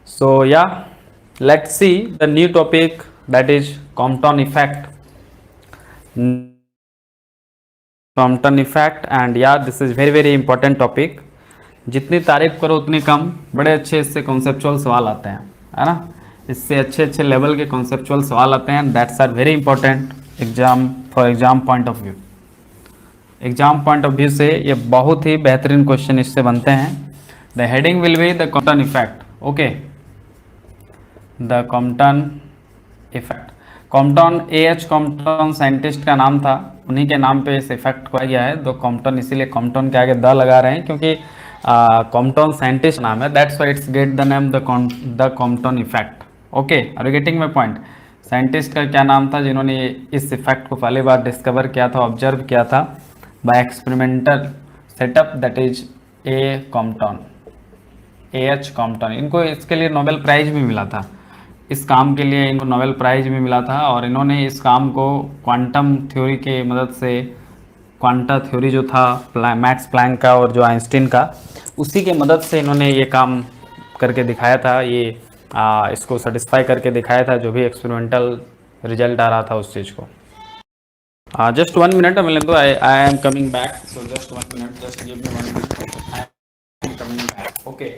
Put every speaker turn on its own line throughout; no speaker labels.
So yeah, let's see the new topic, that is Compton effect. Compton effect, and yeah, this is very important topic. जितनी तारीफ करो उतनी कम, बड़े अच्छे इससे कॉन्सेप्चुअल सवाल आते हैं, है ना। इससे अच्छे लेवल के कॉन्सेप्चुअल सवाल आते हैं, that's are very important exam for exam point of view. Exam point of view से ये बहुत ही बेहतरीन क्वेश्चन इससे बनते हैं। The heading will be the Compton effect. Okay, the Compton effect. Compton H Compton scientist का नाम था, उन्हीं के नाम पे इस इफेक्ट को गया है। दो कॉम्पटन, इसीलिए कॉम्पटन के आगे द लगा रहे हैं, क्योंकि कॉम्पटन साइंटिस्ट नाम है, that's why it's get the name the Compton effect. Okay, are you getting my point? Scientist का क्या नाम था जिन्होंने इस इफेक्ट को पहली बार डिस्कवर किया था, ऑब्जर्व किया था by experimental setup, that is a Compton, A H Compton. इनको इसके लिए नोबेल प्राइज भी मिला था, इस काम के लिए इनको नोबेल प्राइज भी मिला था। और इन्होंने इस काम को क्वांटम थ्योरी के मदद से, क्वांटा थ्योरी जो था मैक्स प्लैंक का और जो आइंस्टीन का, उसी के मदद से इन्होंने ये काम करके दिखाया था। ये इसको सेटिस्फाई करके दिखाया था, जो भी एक्सपेरिमेंटल रिजल्ट आ रहा था उस चीज़ को। Just 1 minute, I am coming back, so just 1 minute, just give me 1 minute, I am coming back. Okay,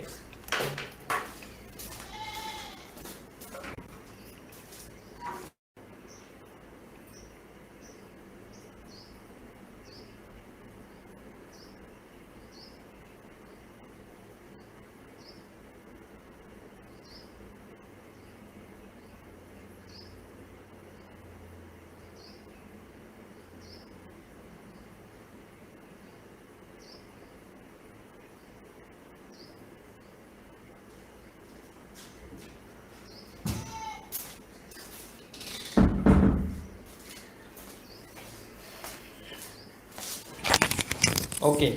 okay,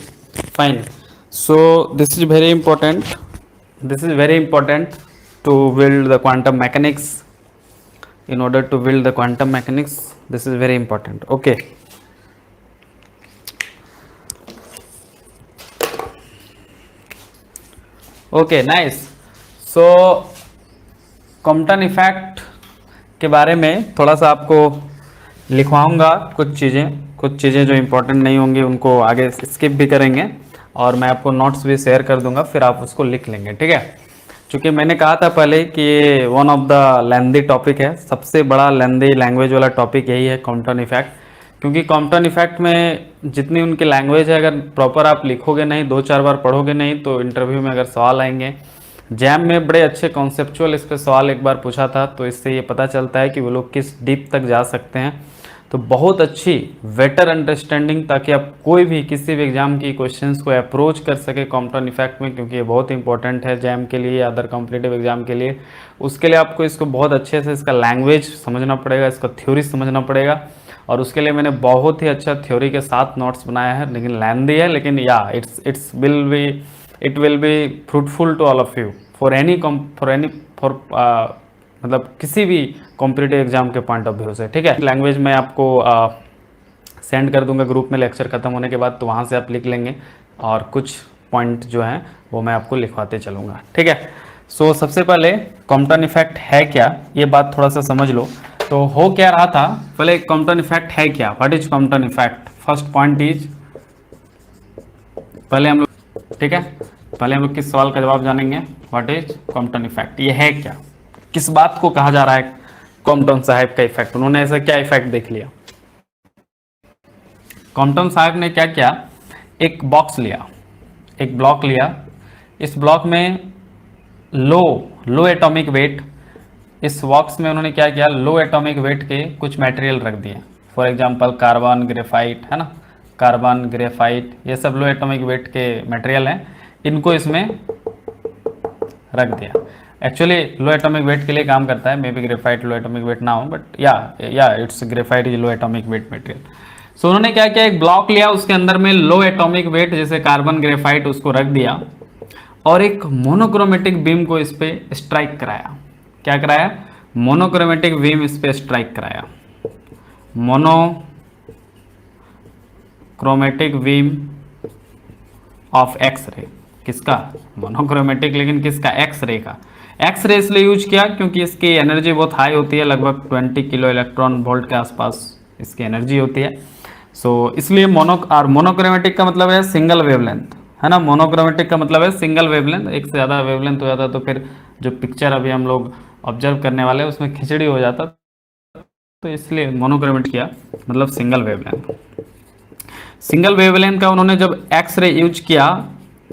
fine. So this is very important, this is very important to build the quantum mechanics. In order to build the quantum mechanics, this is very important. Okay, okay, nice. So Compton effect के बारे में थोड़ा सा आपको लिखवाऊंगा, कुछ चीज़ें जो important नहीं होंगी उनको आगे स्किप भी करेंगे, और मैं आपको नोट्स भी शेयर कर दूंगा, फिर आप उसको लिख लेंगे, ठीक है। क्योंकि मैंने कहा था पहले कि ये one of the lengthy topic है, सबसे बड़ा लेंदी लैंग्वेज वाला टॉपिक यही है कॉम्पटन इफेक्ट। क्योंकि कॉम्पटन इफेक्ट में जितनी उनकी लैंग्वेज है, अगर प्रॉपर आप लिखोगे नहीं, 2-4 बार पढ़ोगे नहीं, तो इंटरव्यू में अगर सवाल आएंगे, जैम में बड़े अच्छे कॉन्सेप्चुअल इस पर सवाल एक बार पूछा था, तो इससे ये पता चलता है कि वो लोग किस डीप तक जा सकते हैं। तो बहुत अच्छी बेटर अंडरस्टैंडिंग, ताकि आप कोई भी किसी भी एग्जाम की क्वेश्चंस को अप्रोच कर सके कॉम्पटन इफेक्ट में, क्योंकि ये बहुत इंपॉर्टेंट है जैम के लिए या अदर कॉम्पिटिटिव एग्जाम के लिए। उसके लिए आपको इसको बहुत अच्छे से इसका लैंग्वेज समझना पड़ेगा, इसका थ्योरी समझना पड़ेगा, और उसके लिए मैंने बहुत ही अच्छा थ्योरी के साथ नोट्स बनाया है, लेकिन लेंदी है, लेकिन या it will be fruitful to all of you for मतलब किसी भी कॉम्पिटिटिव एग्जाम के पॉइंट ऑफ व्यू से, ठीक है। लैंग्वेज मैं आपको सेंड कर दूंगा ग्रुप में लेक्चर खत्म होने के बाद, तो वहाँ से आप लिख लेंगे, और कुछ पॉइंट जो हैं वो मैं आपको लिखवाते चलूँगा, ठीक है। सो सबसे पहले कॉम्पटन इफेक्ट है क्या, ये बात थोड़ा सा समझ लो। तो हो क्या रहा था, पहले कॉम्पटन इफेक्ट है क्या, what is Compton effect. First point is, पहले हम लोग, ठीक है, पहले हम लोग किस सवाल का जवाब जानेंगे, व्हाट इज कॉम्पटन इफेक्ट, ये है क्या, किस बात को कहा जा रहा है कॉम्पटन साहब का इफेक्ट, उन्होंने ऐसा क्या इफेक्ट देख लिया। कॉम्पटन साहब ने क्या किया, एक बॉक्स लिया, एक ब्लॉक लिया, इस ब्लॉक में लो एटॉमिक वेट, इस बॉक्स में उन्होंने क्या किया, लो एटॉमिक वेट के कुछ मटेरियल रख दिए, फॉर एग्जांपल कार्बन, ग्रेफाइट, है ना, कार्बन, ग्रेफाइट, ये सब लो एटॉमिक वेट के मटेरियल हैं, इनको इसमें रख दिया। एक्चुअली लो एटॉमिक वेट के लिए काम करता है, may be graphite low atomic weight ना हो, बट या it's graphite is low atomic weight material. So उन्होंने क्या किया, एक ब्लॉक लिया, उसके अंदर में लो एटॉमिक वेट जैसे कार्बन, ग्रेफाइट, उसको रख दिया, और एक मोनोक्रोमेटिक बीम को इस पे स्ट्राइक कराया। क्या कराया, मोनोक्रोमेटिक बीम इस पे स्ट्राइक कराया, monochromatic beam of X ray, किसका, मोनोक्रोमेटिक, लेकिन किसका, एक्स रे का। एक्स रे इसलिए यूज किया क्योंकि इसकी एनर्जी बहुत हाई होती है, लगभग 20 किलो इलेक्ट्रॉन वोल्ट के आसपास इसकी एनर्जी होती है। सो इसलिए मोनोक्रोमेटिक का मतलब है सिंगल वेवलेंथ, है ना। मोनोक्रोमेटिक का मतलब है सिंगल वेवलेंथ, एक से ज़्यादा वेवलेंथ हो जाता तो फिर जो पिक्चर अभी हम लोग ऑब्जर्व करने वाले हैं उसमें खिचड़ी हो जाता, तो इसलिए मोनोक्रोमेटिक किया, मतलब सिंगल वेवलेंथ। सिंगल वेवलेंथ का उन्होंने जब एक्स रे यूज किया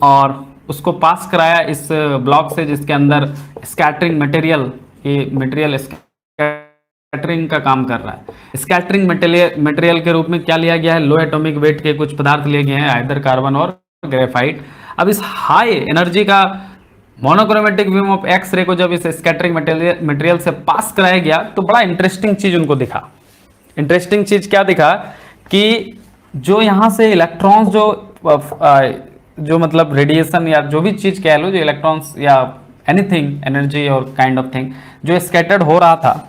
और उसको पास कराया इस ब्लॉक से जिसके अंदर स्कैटरिंग मटेरियल, ये मटेरियल स्कैटरिंग का काम कर रहा है। स्कैटरिंग मटेरियल के रूप में क्या लिया गया है, लो एटॉमिक वेट के कुछ पदार्थ लिए गए हैं, आइदर कार्बन और ग्रेफाइट। अब इस हाई एनर्जी का monochromatic beam of X ray को जब इस स्कैटरिंग मटेरियल से पास कराया गया तो बड़ा इंटरेस्टिंग चीज उनको दिखा। इंटरेस्टिंग चीज क्या दिखा कि जो यहाँ से इलेक्ट्रॉन्स जो मतलब रेडिएशन या जो भी चीज कह लो, जो इलेक्ट्रॉन्स या एनीथिंग एनर्जी और काइंड ऑफ थिंग जो स्कैटर्ड हो रहा था,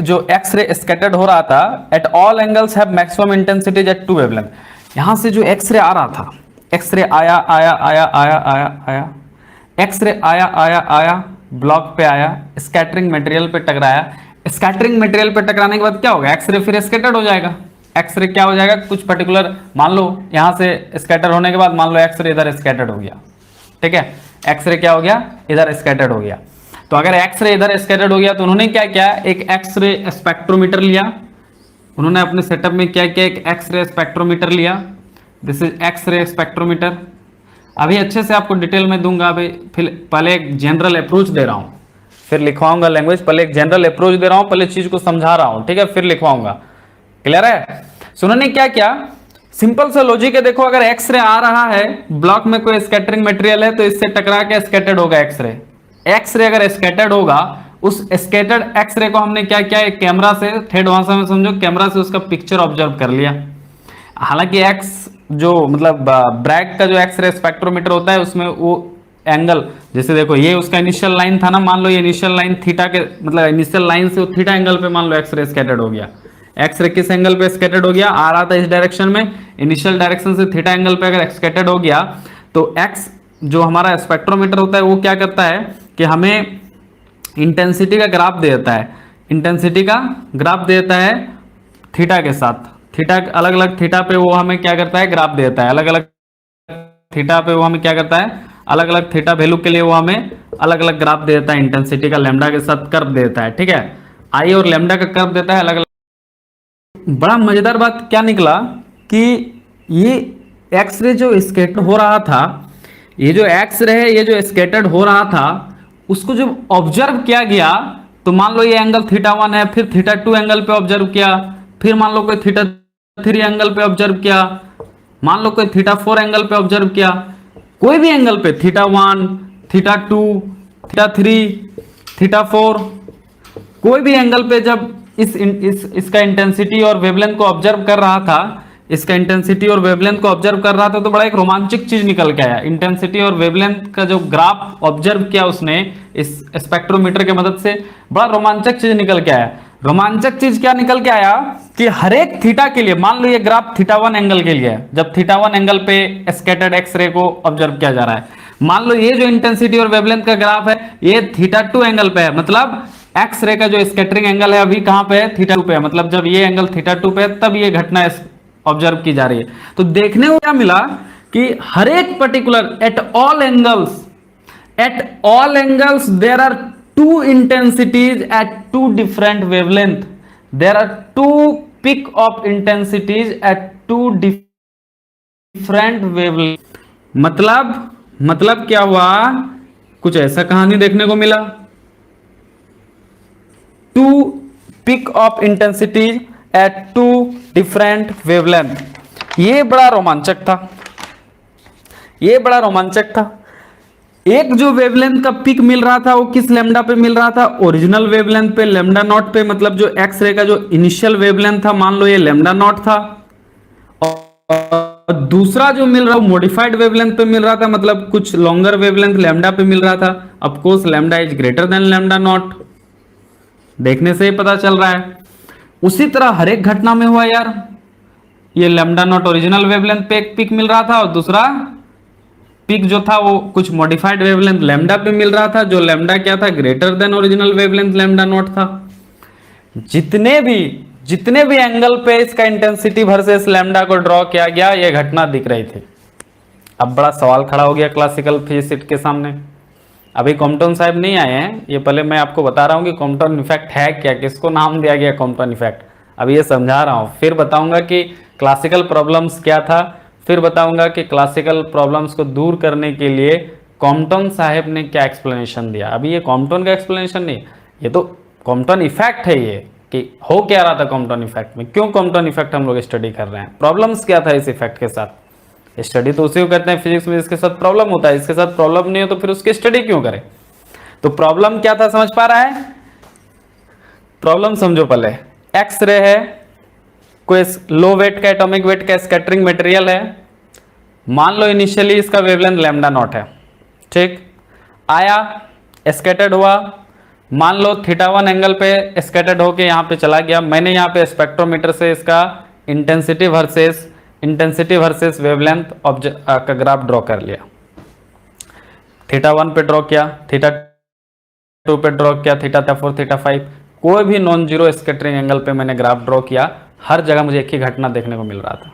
जो एक्स रे स्कैटर्ड हो रहा था at all angles have maximum intensities at two wavelength. यहां से जो एक्स रे आ रहा था, एक्स रे आया आया आया आया आया आया, एक्स रे आया आया आया, ब्लॉक पे आया, स्कैटरिंग मटेरियल पे टकराया। स्कैटरिंग मटेरियल पे टकराने के बाद क्या होगा, एक्स रे फिर स्कैटर्ड हो जाएगा। एक्स रे क्या हो जाएगा, कुछ पर्टिकुलर, मान लो यहां से स्कैटर होने के बाद मान लो एक्स रे इधर स्कैटर्ड हो गया, ठीक है, एक्स रे क्या हो गया, इधर स्कैटर्ड हो गया। तो अगर एक्स रे इधर स्कैटर्ड हो गया तो उन्होंने क्या किया, एक एक्स रे स्पेक्ट्रोमीटर लिया। उन्होंने अपने सेटअप में क्या किया, एक एक्स रे स्पेक्ट्रोमीटर लिया। This is X ray spectrometer. अभी अच्छे से आपको डिटेल में दूंगा, अभी फिर पहले एक जनरल अप्रोच दे रहा हूं, फिर लिखवाऊंगा लैंग्वेज। पहले एक जनरल अप्रोच दे रहा हूं, पहले चीज को समझा रहा हूं, ठीक है, फिर लिखवाऊंगा। क्लियर है। सो उन्होंने क्या किया, सिंपल सा लॉजिक है, देखो अगर एक्स रे आ रहा है, ब्लॉक में कोई स्कैटरिंग मटेरियल है तो इससे टकरा के स्कैटर्ड होगा एक्स रे। एक्स रे अगर स्कैटर्ड होगा, उस स्कैटर्ड एक्स रे को हमने क्या किया, एक कैमरा से, थर्ड भाषा में समझो, कैमरा से उसका पिक्चर ऑब्जर्व कर लिया। हालांकि एक्स जो मतलब ब्रैग का जो एक्स रे स्पेक्ट्रोमीटर होता है उसमें वो एंगल, जैसे देखो ये उसका इनिशियल लाइन था ना, मान लो ये इनिशियल लाइन थीटा के मतलब इनिशियल लाइन से थीटा एंगल पे मान लो एक्स रे स्कैटर्ड हो गया। एक्स रे किस एंगल पे स्कैटर्ड हो गया, आ रहा था इस डायरेक्शन में, इनिशियल डायरेक्शन से थीटा एंगल पे अगर स्कैटर्ड हो गया तो एक्स जो हमारा स्पेक्ट्रोमीटर होता है वो क्या करता है कि हमें इंटेंसिटी का ग्राफ दे देता है, इंटेंसिटी का ग्राफ दे देता है थीटा के साथ। थीटा अलग अलग थीटा पे वो हमें क्या करता है, ग्राफ देता है। अलग अलग थीटा पे वो हमें क्या करता है, अलग अलग थीटा वैल्यू के लिए वो हमें अलग अलग ग्राफ देता है, इंटेंसिटी का लैम्डा के साथ कर्व देता है, ठीक है, आई और लैम्डा का कर्व देता है अलग अलग। बड़ा मजेदार बात क्या निकला कि ये एक्सरे जो स्कैटर हो रहा था, ये जो एक्सरे है, ये जो स्कैटर्ड हो रहा था, उसको जब ऑब्जर्व किया गया तो मान लो ये एंगल थीटा 1 है, फिर थीटा 2 एंगल पे ऑब्जर्व किया, फिर मान लो कोई थीटा 3 एंगल पे ऑब्जर्व किया, मान लो कोई थीटा 4 एंगल पे ऑब्जर्व किया, कोई भी एंगल पे थीटा 1, थीटा 2, थीटा 3, थीटा 4, कोई भी एंगल पे जब इसका इंटेंसिटी और वेवलेंथ को ऑब्जर्व कर रहा था, इसका इंटेंसिटी और वेवलेंथ को ऑब्जर्व कर रहा था तो बड़ा एक रोमांचक चीज निकल के आया। इंटेंसिटी और वेवलेंथ का जो ग्राफ ऑब्जर्व किया उसने इस स्पेक्ट्रोमीटर की मदद से, बड़ा रोमांचक चीज निकल के आया। रोमांचक चीज क्या निकल के आया कि हर एक थीटा के लिए, मान लो ये ग्राफ थीटा 1 एंगल के लिए है, जब थीटा 1 एंगल पे स्कैटर्ड एक्सरे को ऑब्जर्व किया जा रहा है, मान लो ये जो इंटेंसिटी और वेवलेंथ का ग्राफ है ये थीटा 2 एंगल पे है, मतलब एक्स रे का जो स्कैटरिंग एंगल है अभी कहां पे है, थीटा 2 पे है, मतलब जब ये एंगल थीटा 2 पे है तब ये घटना ऑब्जर्व की जा रही है। तो देखने को क्या मिला कि हर एक particular at all angles there are two intensities at two different wavelength, there are two peak of intensities at two different wavelength. मतलब क्या हुआ, कुछ ऐसा कहानी देखने को मिला, two peak of intensity at two different wavelength. ये बड़ा रोमांचक था, ये बड़ा रोमांचक था। एक जो वेवलेंथ का पिक मिल रहा था वो किस लैम्डा पे मिल रहा था, ओरिजिनल वेवलेंथ पे, लैम्डा नॉट पे, मतलब जो एक्सरे का जो इनिशियल वेवलेंथ था मान लो ये लैम्डा नॉट था, और दूसरा जो मिल रहा है मॉडिफाइड वेवलेंथ पे मिल रहा था, मतलब कुछ लॉन्गर वेवलेंथ लैम्डा पे मिल रहा था। Of course lambda is greater than lambda naught, देखने से ही पता चल रहा है। उसी तरह हर एक घटना में हुआ यार, ये लैम्डा नॉट ओरिजिनल वेवलेंथ पे एक पिक मिल रहा था और दूसरा पिक जो था वो कुछ मॉडिफाइड वेवलेंथ लैम्डा पे मिल रहा था, जो लैम्डा क्या था, greater than original wavelength lambda naught था। जितने भी एंगल पे इसका इंटेंसिटी वर्सेस लैम्डा को ड्रॉ किया गया, ये घटना दिख रही थी। अब बड़ा सवाल खड़ा हो गया क्लासिकल फिजिसिस्ट के सामने। अभी कॉम्पटन साहब नहीं आए हैं, ये पहले मैं आपको बता रहा हूँ कि कॉम्पटन इफेक्ट है क्या, किसको नाम दिया गया कॉम्पटन इफेक्ट, अभी ये समझा रहा हूँ। फिर बताऊंगा कि क्लासिकल प्रॉब्लम्स क्या था, फिर बताऊंगा कि क्लासिकल प्रॉब्लम्स को दूर करने के लिए कॉम्पटन साहब ने क्या एक्सप्लेनेशन दिया। अभी ये कॉम्पटन का एक्सप्लेनेशन नहीं, ये तो कॉम्पटन इफेक्ट है, ये कि हो क्या रहा था कॉम्पटन इफेक्ट में, क्यों कॉम्पटन इफेक्ट हम लोग स्टडी कर रहे हैं, प्रॉब्लम्स क्या था इस इफेक्ट के साथ। स्टडी तो उसी को कहते हैं फिजिक्स में जिसके साथ प्रॉब्लम होता है, इसके साथ प्रॉब्लम नहीं हो तो फिर उसकी स्टडी क्यों करें। तो प्रॉब्लम क्या था समझ पा रहा है, प्रॉब्लम समझो पहले। एक्स रे है, कोई लो वेट का एटॉमिक वेट का स्कैटरिंग मटेरियल है, मान लो इनिशियली इसका वेवलेंथ लैम्डा नॉट है, ठीक, आया स्कैटर्ड हुआ, मान लो θ1 एंगल पे स्कैटर्ड होके यहाँ पे चला गया। मैंने यहाँ पे स्पेक्ट्रोमीटर से इसका इंटेंसिटी वर्सेस वेवलेंथ का ग्राफ ड्रॉ कर लिया। θ1 पे ड्रॉ किया, θ2 पे ड्रॉ किया, θ4, θ5, कोई भी नॉन जीरो स्कैटरिंग एंगल पे मैंने ग्राफ ड्रॉ किया, हर जगह मुझे एक ही घटना देखने को मिल रहा था।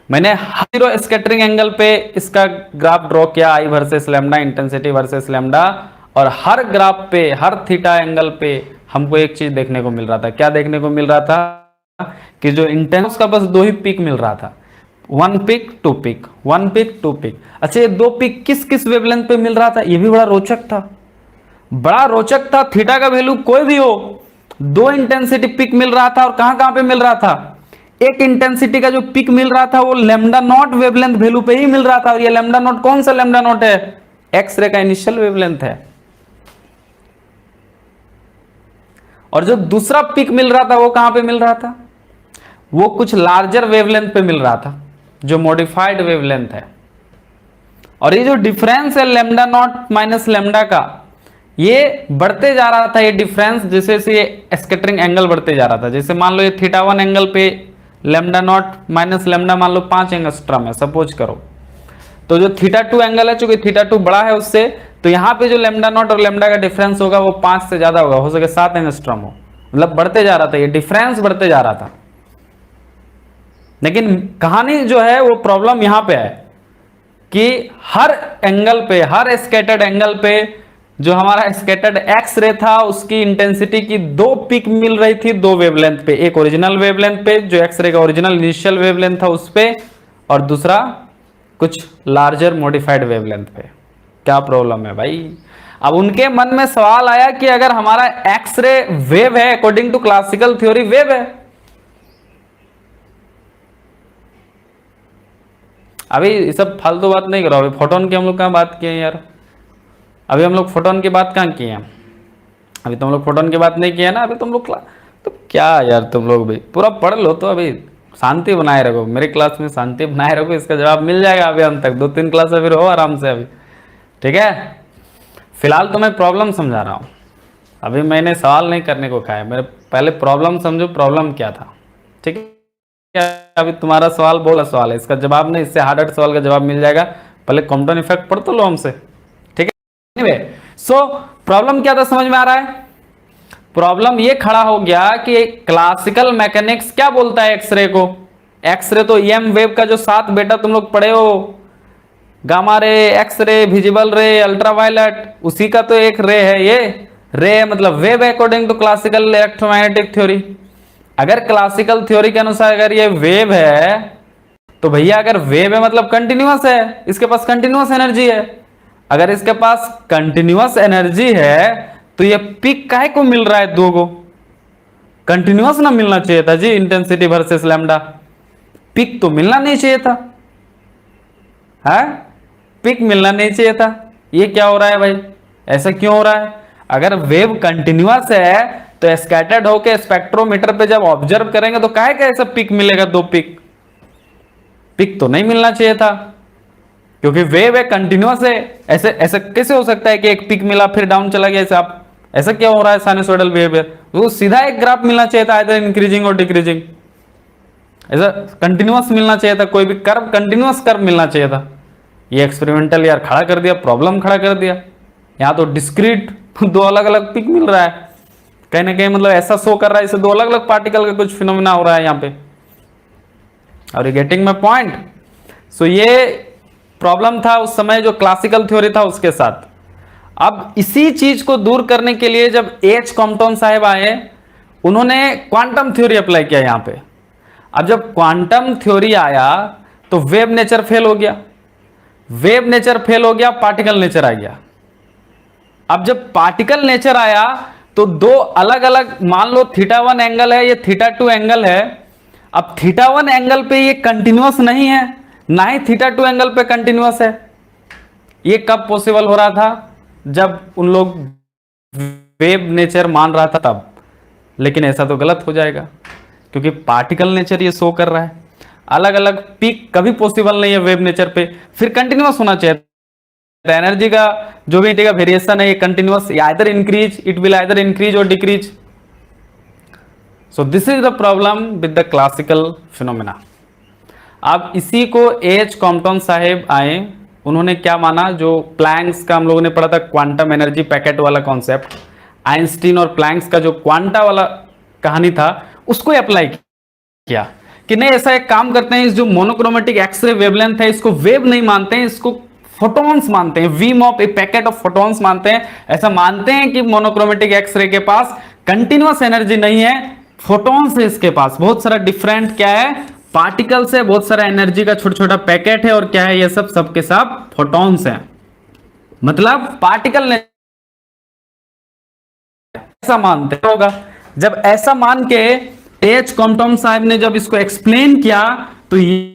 मैंने जीरो स्कैटरिंग एंगल पे इसका ग्राफ ड्रॉ किया, आई versus lambda, intensity versus lambda, और हर ग्राफ पे, हर थीटा एंगल पे हमको एक चीज देखने को मिल रहा था। क्या देखने को मिल रहा था कि जो इंटेंस का बस दो ही पिक मिल रहा था, one peak two peak, one peak two peak. अच्छा, ये दो पिक किस किस वेवलेंथ पे मिल रहा था, ये भी बड़ा रोचक था, बड़ा रोचक था। थीटा का वैल्यू कोई भी हो, दो इंटेंसिटी पिक मिल रहा था, और कहां कहां पे मिल रहा था, एक इंटेंसिटी का जो पिक मिल रहा था वो लैम्डा नॉट वेवलेंथ वैल्यू पे ही मिल रहा था। और ये लैम्डा नॉट कौन सा लैम्डा नॉट है, एक्स रे का इनिशियल वेवलेंथ है। और जो दूसरा पिक मिल रहा था वो कहां पे मिल रहा था, वो कुछ लार्जर वेवलेंथ पे मिल रहा था, जो मॉडिफाइड वेवलेंथ है। और ये जो डिफरेंस है लैम्डा नॉट माइनस लैम्डा का, ये बढ़ते जा रहा था, ये डिफरेंस जैसे से ये स्कैटरिंग एंगल बढ़ते जा रहा था। जैसे मान लो ये θ1 एंगल पे लैम्डा नॉट माइनस लैम्डा मान लो 5 एंगस्ट्रम है सपोज करो, तो जो θ2 एंगल है, चूंकि θ2 बड़ा है उससे, तो यहाँ पे जो लैम्डा नॉट और लैम्डा का डिफरेंस होगा वो 5 से ज्यादा होगा, हो सके 7 एंगस्ट्रम हो, मतलब बढ़ते जा रहा था, ये डिफरेंस बढ़ते जा रहा था। लेकिन कहानी जो है वो प्रॉब्लम यहां पे है कि हर एंगल पे, हर स्कैटर्ड एंगल पे जो हमारा स्कैटर्ड एक्स रे था उसकी इंटेंसिटी की दो पिक मिल रही थी, दो वेवलेंथ पे, एक ओरिजिनल वेवलेंथ पे जो एक्स रे का ओरिजिनल इनिशियल वेवलेंथ था उस पे, और दूसरा कुछ लार्जर मॉडिफाइड वेवलेंथ पे। क्या प्रॉब्लम है भाई। अब उनके मन में सवाल आया कि अगर हमारा एक्स रे वेव है, according to classical theory wave है, अभी ये सब फालतू बात नहीं करो, अभी फोटोन की हम लोग कहाँ बात किए यार, अभी हम लोग फोटोन की बात कहाँ किए हैं, अभी तुम लोग फोटोन की बात नहीं किए ना, अभी तुम लोग तो क्या यार, तुम लोग भी पूरा पढ़ लो, तो अभी शांति बनाए रखो, मेरी क्लास में शांति बनाए रखो, इसका जवाब मिल जाएगा अभी हम तक 2-3 क्लास फिर हो आराम से अभी, ठीक है। फिलहाल तो मैं प्रॉब्लम समझा रहा हूँ, अभी मैंने सवाल नहीं करने को कहा है, मेरे पहले प्रॉब्लम समझो, प्रॉब्लम क्या था, ठीक है। अभी तुम्हारा सवाल बोला सवाल है, इसका जवाब नहीं, इससे हार्डर सवाल का जवाब मिल जाएगा, पहले कॉम्पटन इफेक्ट पढ़ तो लो हमसे, ठीक है। एनीवे, सो प्रॉब्लम क्या था समझ में आ रहा है। प्रॉब्लम ये खड़ा हो गया कि क्लासिकल मैकेनिक्स क्या बोलता है एक्सरे को, एक्सरे तो ईएम वेव का जो 7 बेटा तुम लोग पढ़े हो, gamma ray, X ray, visible रे, अल्ट्रावायलेट, उसी का तो एक रे है, ये रे मतलब wave according to classical electromagnetic theory. अगर क्लासिकल थ्योरी के अनुसार अगर ये वेव है तो भैया अगर वेव है मतलब कंटिन्यूअस है, इसके पास कंटिन्यूअस एनर्जी है। अगर इसके पास कंटिन्यूअस एनर्जी है तो ये पिक काहे को मिल रहा है, दो को कंटिन्यूअस ना मिलना चाहिए था जी, इंटेंसिटी वर्सेस लैम्डा, पिक तो मिलना नहीं चाहिए था, है पिक मिलना नहीं चाहिए था। ये क्या हो रहा है भाई, ऐसा क्यों हो रहा है। अगर वेव कंटिन्यूअस है तो स्कैटर्ड होके स्पेक्ट्रोमीटर पे जब ऑब्जर्व करेंगे तो काहे का ऐसा पिक मिलेगा, दो पिक, पिक तो नहीं मिलना चाहिए था क्योंकि वेव है, कंटिन्यूअस है। ऐसे ऐसा कैसे हो सकता है कि एक पिक मिला फिर डाउन चला गया, ऐसे आप ऐसा क्या हो रहा है साइनसोइडल बिहेवियर, वो सीधा एक ग्राफ मिलना चाहिए था, आइदर इंक्रीजिंग और डिक्रीजिंग, ऐसा कंटिन्यूअस मिलना चाहिए था, कोई भी कर्व कंटिन्यूअस कर्व मिलना चाहिए था। ये एक्सपेरिमेंटल यार खड़ा कर दिया, प्रॉब्लम खड़ा कर दिया। यहाँ तो डिस्क्रीट दो अलग अलग पिक मिल रहा है, कहीं ना कहीं मतलब ऐसा शो कर रहा है इसे दो अलग अलग पार्टिकल का कुछ फिनोमिना हो रहा है यहाँ पे। और ये गेटिंग माय पॉइंट। सो ये प्रॉब्लम था उस समय जो क्लासिकल थ्योरी था उसके साथ। अब इसी चीज को दूर करने के लिए जब एच कॉम्पटन साहब आए, उन्होंने क्वांटम थ्योरी अप्लाई किया यहां पे। अब जब क्वांटम थ्योरी आया तो वेव नेचर फेल हो गया, वेव नेचर फेल हो गया, पार्टिकल नेचर आ गया। अब जब पार्टिकल नेचर आया तो दो अलग अलग, मान लो θ1 एंगल है, ये θ2 एंगल है। अब θ1 एंगल पे ये कंटिन्यूअस नहीं है, ना ही θ2 एंगल पे कंटिन्यूअस है। ये कब पॉसिबल हो रहा था? जब उन लोग वेव नेचर मान रहा था तब। लेकिन ऐसा तो गलत हो जाएगा, क्योंकि पार्टिकल नेचर ये शो कर रहा है। अलग अलग पीक कभी पॉसिबल नहीं है वेव नेचर पे, फिर कंटिन्यूअस होना चाहिए। एनर्जी का जो भी का वेरिएशन है ये continuous, either increase, it will either increase और decrease. So this is the problem with the classical phenomena. अब इसी को एच कॉम्पटन साहेब आए, उन्होंने क्या माना, जो प्लैंक्स का हम लोगों ने पढ़ा था क्वांटम एनर्जी पैकेट वाला कॉन्सेप्ट, आइंस्टीन और प्लैंक्स का जो क्वांटा वाला कहानी था, उसको अप्लाई किया कि नहीं ऐसा एक काम करते हैं, इस जो मोनोक्रोमेटिक एक्सरे वेवलेंथ है इसको वेव नहीं मानते हैं, इसको फोटॉन्स मानते हैं, Vim of A packet of photons मानते हैं। ऐसा मानते हैं कि मोनोक्रोमेटिक एक्सरे के पास कंटिन्यूअस एनर्जी नहीं है, फोटॉन्स है इसके पास, बहुत सारा डिफरेंट क्या है, पार्टिकल्स है, बहुत सारा एनर्जी का छोटा छोटा पैकेट है, और क्या है ये सब सबके सब फोटॉन्स है। मतलब पार्टिकल ने ऐसा मानते होगा। जब ऐसा मान के एच कॉम्पटन साहब ने जब इसको एक्सप्लेन किया तो ये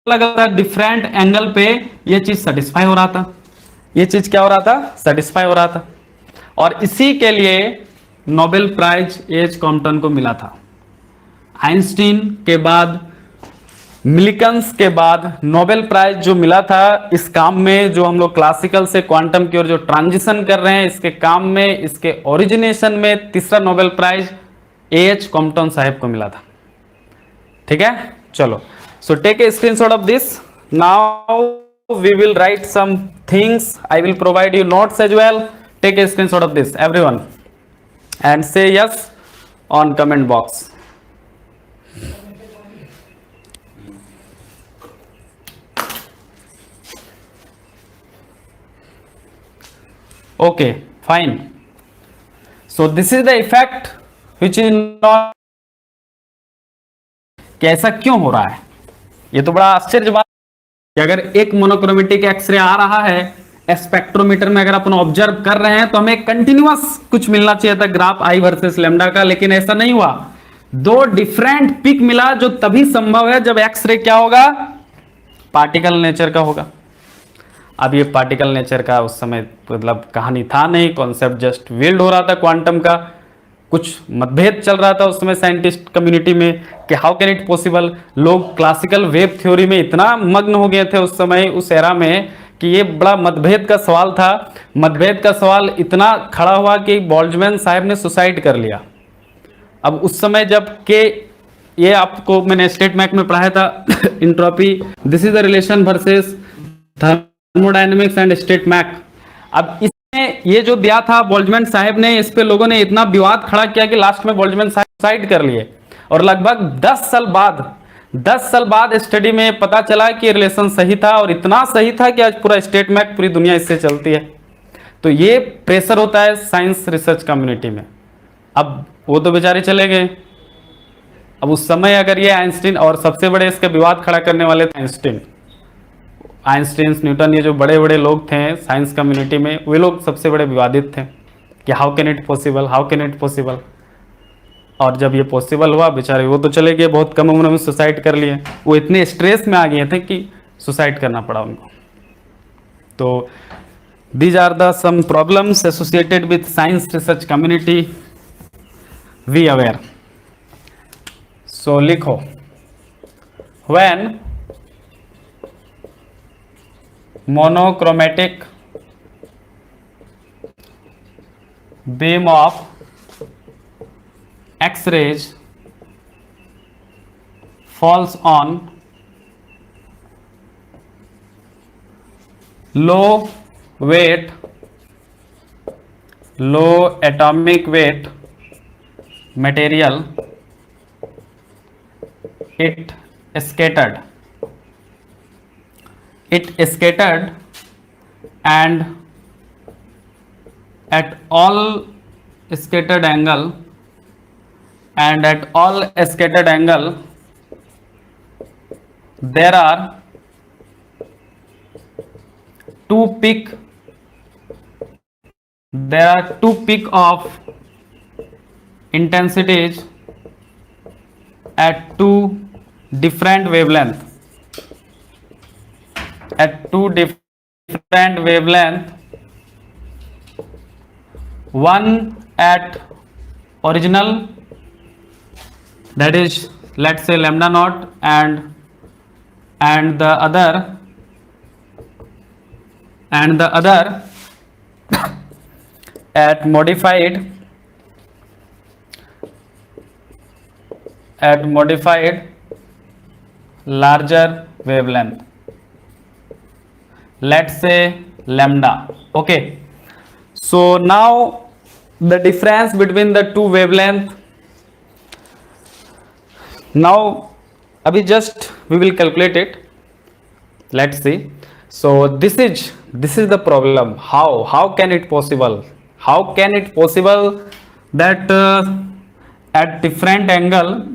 लगा डिफरेंट एंगल पे ये चीज सेटिस्फाई हो रहा था, ये चीज क्या हो रहा था, सेटिस्फाई हो रहा था। और इसी के लिए नोबेल प्राइज एच कॉम्पटन को मिला था। आइंस्टीन के बाद, मिलिकन्स के बाद नोबेल प्राइज जो मिला था इस काम में, जो हम लोग क्लासिकल से क्वांटम की ओर जो ट्रांजिशन कर रहे हैं इसके काम में, इसके ओरिजिनेशन में, तीसरा नोबेल प्राइज एच कॉम्पटन साहब को मिला था। ठीक है, चलो। So take a screenshot of this. Now we will write some things, I will provide you notes as well. Take a screenshot of this everyone and say yes on comment box. Okay, fine. So this is the effect which is not, कि ऐसा क्यों हो रहा है? ये तो बड़ा आश्चर्य बात कि अगर एक मोनोक्रोमेटिक एक्सरे आ रहा है स्पेक्ट्रोमीटर में, अगर अपन ऑब्जर्व कर रहे हैं तो हमें कंटिन्यूअस कुछ मिलना चाहिए था ग्राफ आई वर्सेस लैम्डा का, लेकिन ऐसा नहीं हुआ। दो डिफरेंट पिक मिला, जो तभी संभव है जब एक्सरे क्या होगा, पार्टिकल नेचर का होगा। अब ये पार्टिकल नेचर का उस समय मतलब कहानी था नहीं, कॉन्सेप्ट जस्ट बिल्ड हो रहा था क्वांटम का, कुछ मतभेद चल रहा था उस समय साइंटिस्ट कम्युनिटी में कि हाउ कैन इट पॉसिबल। लोग क्लासिकल वेव थ्योरी में इतना मग्न हो गए थे उस समय, उस एरा में, कि ये बड़ा मतभेद का सवाल था। मतभेद का सवाल इतना खड़ा हुआ कि बोल्ट्जमैन साहब ने सुसाइड कर लिया। अब उस समय जब के, ये आपको मैंने स्टेट मैक में पढ़ाया था entropy, this is the relation versus thermodynamics and state mech. अब इसमें ये जो दिया था बोल्ट्जमैन साहब ने, इस पे लोगों ने इतना विवाद खड़ा किया कि लास्ट में बोल्ट्जमैन साहब सुसाइड कर लिए। और लगभग 10 साल बाद स्टडी में पता चला कि रिलेशन सही था, और इतना सही था कि आज पूरा स्टेट मैक पूरी दुनिया इससे चलती है। तो ये प्रेशर होता है साइंस रिसर्च कम्युनिटी में। अब वो तो बेचारे चले गए। अब उस समय अगर ये आइंस्टीन, और सबसे बड़े इसके विवाद खड़ा करने वाले थे आइंस्टीन, न्यूटन, ये जो बड़े बड़े लोग थे साइंस कम्युनिटी में, वे लोग सबसे बड़े विवादित थे कि how can it possible, how can it possible. और जब ये पॉसिबल हुआ, बेचारे वो तो चले गए, बहुत कम उम्र में सुसाइड कर लिए। वो इतने स्ट्रेस में आ गए थे कि सुसाइड करना पड़ा उनको। तो these are the some problems associated with science research community, we aware. So लिखो, when monochromatic beam of X-rays falls on low atomic weight material, it scattered and at all scattered angle there are two peak of intensities at two different wavelength, one at original, that is let's say lambda naught, and the other at modified larger wavelength, let's say lambda. Okay, so now the difference between the two wavelength, now abhi just we will calculate it, let's see. So this is the problem. How can it possible that at different angle,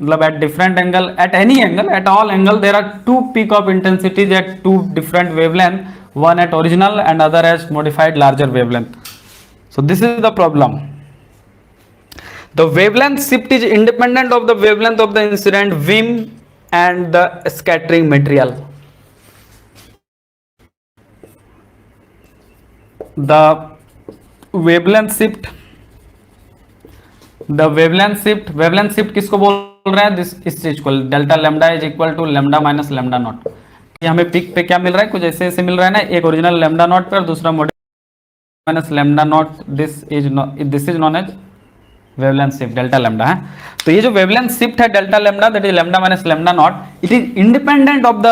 at any angle, at all angle, there are two peak of intensities at two different wavelength, one at original and other as modified larger wavelength. So this is the problem. The wavelength shift is independent of the wavelength of the incident beam and the scattering material. The wavelength shift किसको बोल रहे हैं? इस चीज को delta lambda is equal to lambda minus lambda naught. ये हमें peak पे क्या मिल रहा है? कुछ ऐसे मिल रहा है ना, एक ओरिजिनल लैम्डा नॉट पे और दूसरा modified minus lambda naught. This is known as wavelength shift delta lambda है. तो ये जो वेवलेंथ शिफ्ट है delta lambda, that is lambda minus lambda naught, it is independent of the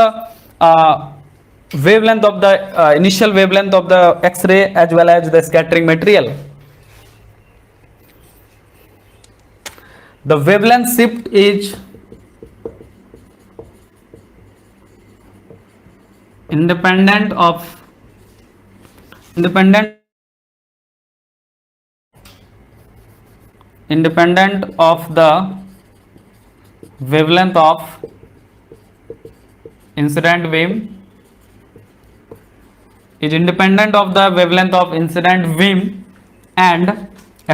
wavelength of the initial wavelength of the X-ray as well as the scattering material. The wavelength shift is independent of the wavelength of incident beam, is independent of the wavelength of incident beam and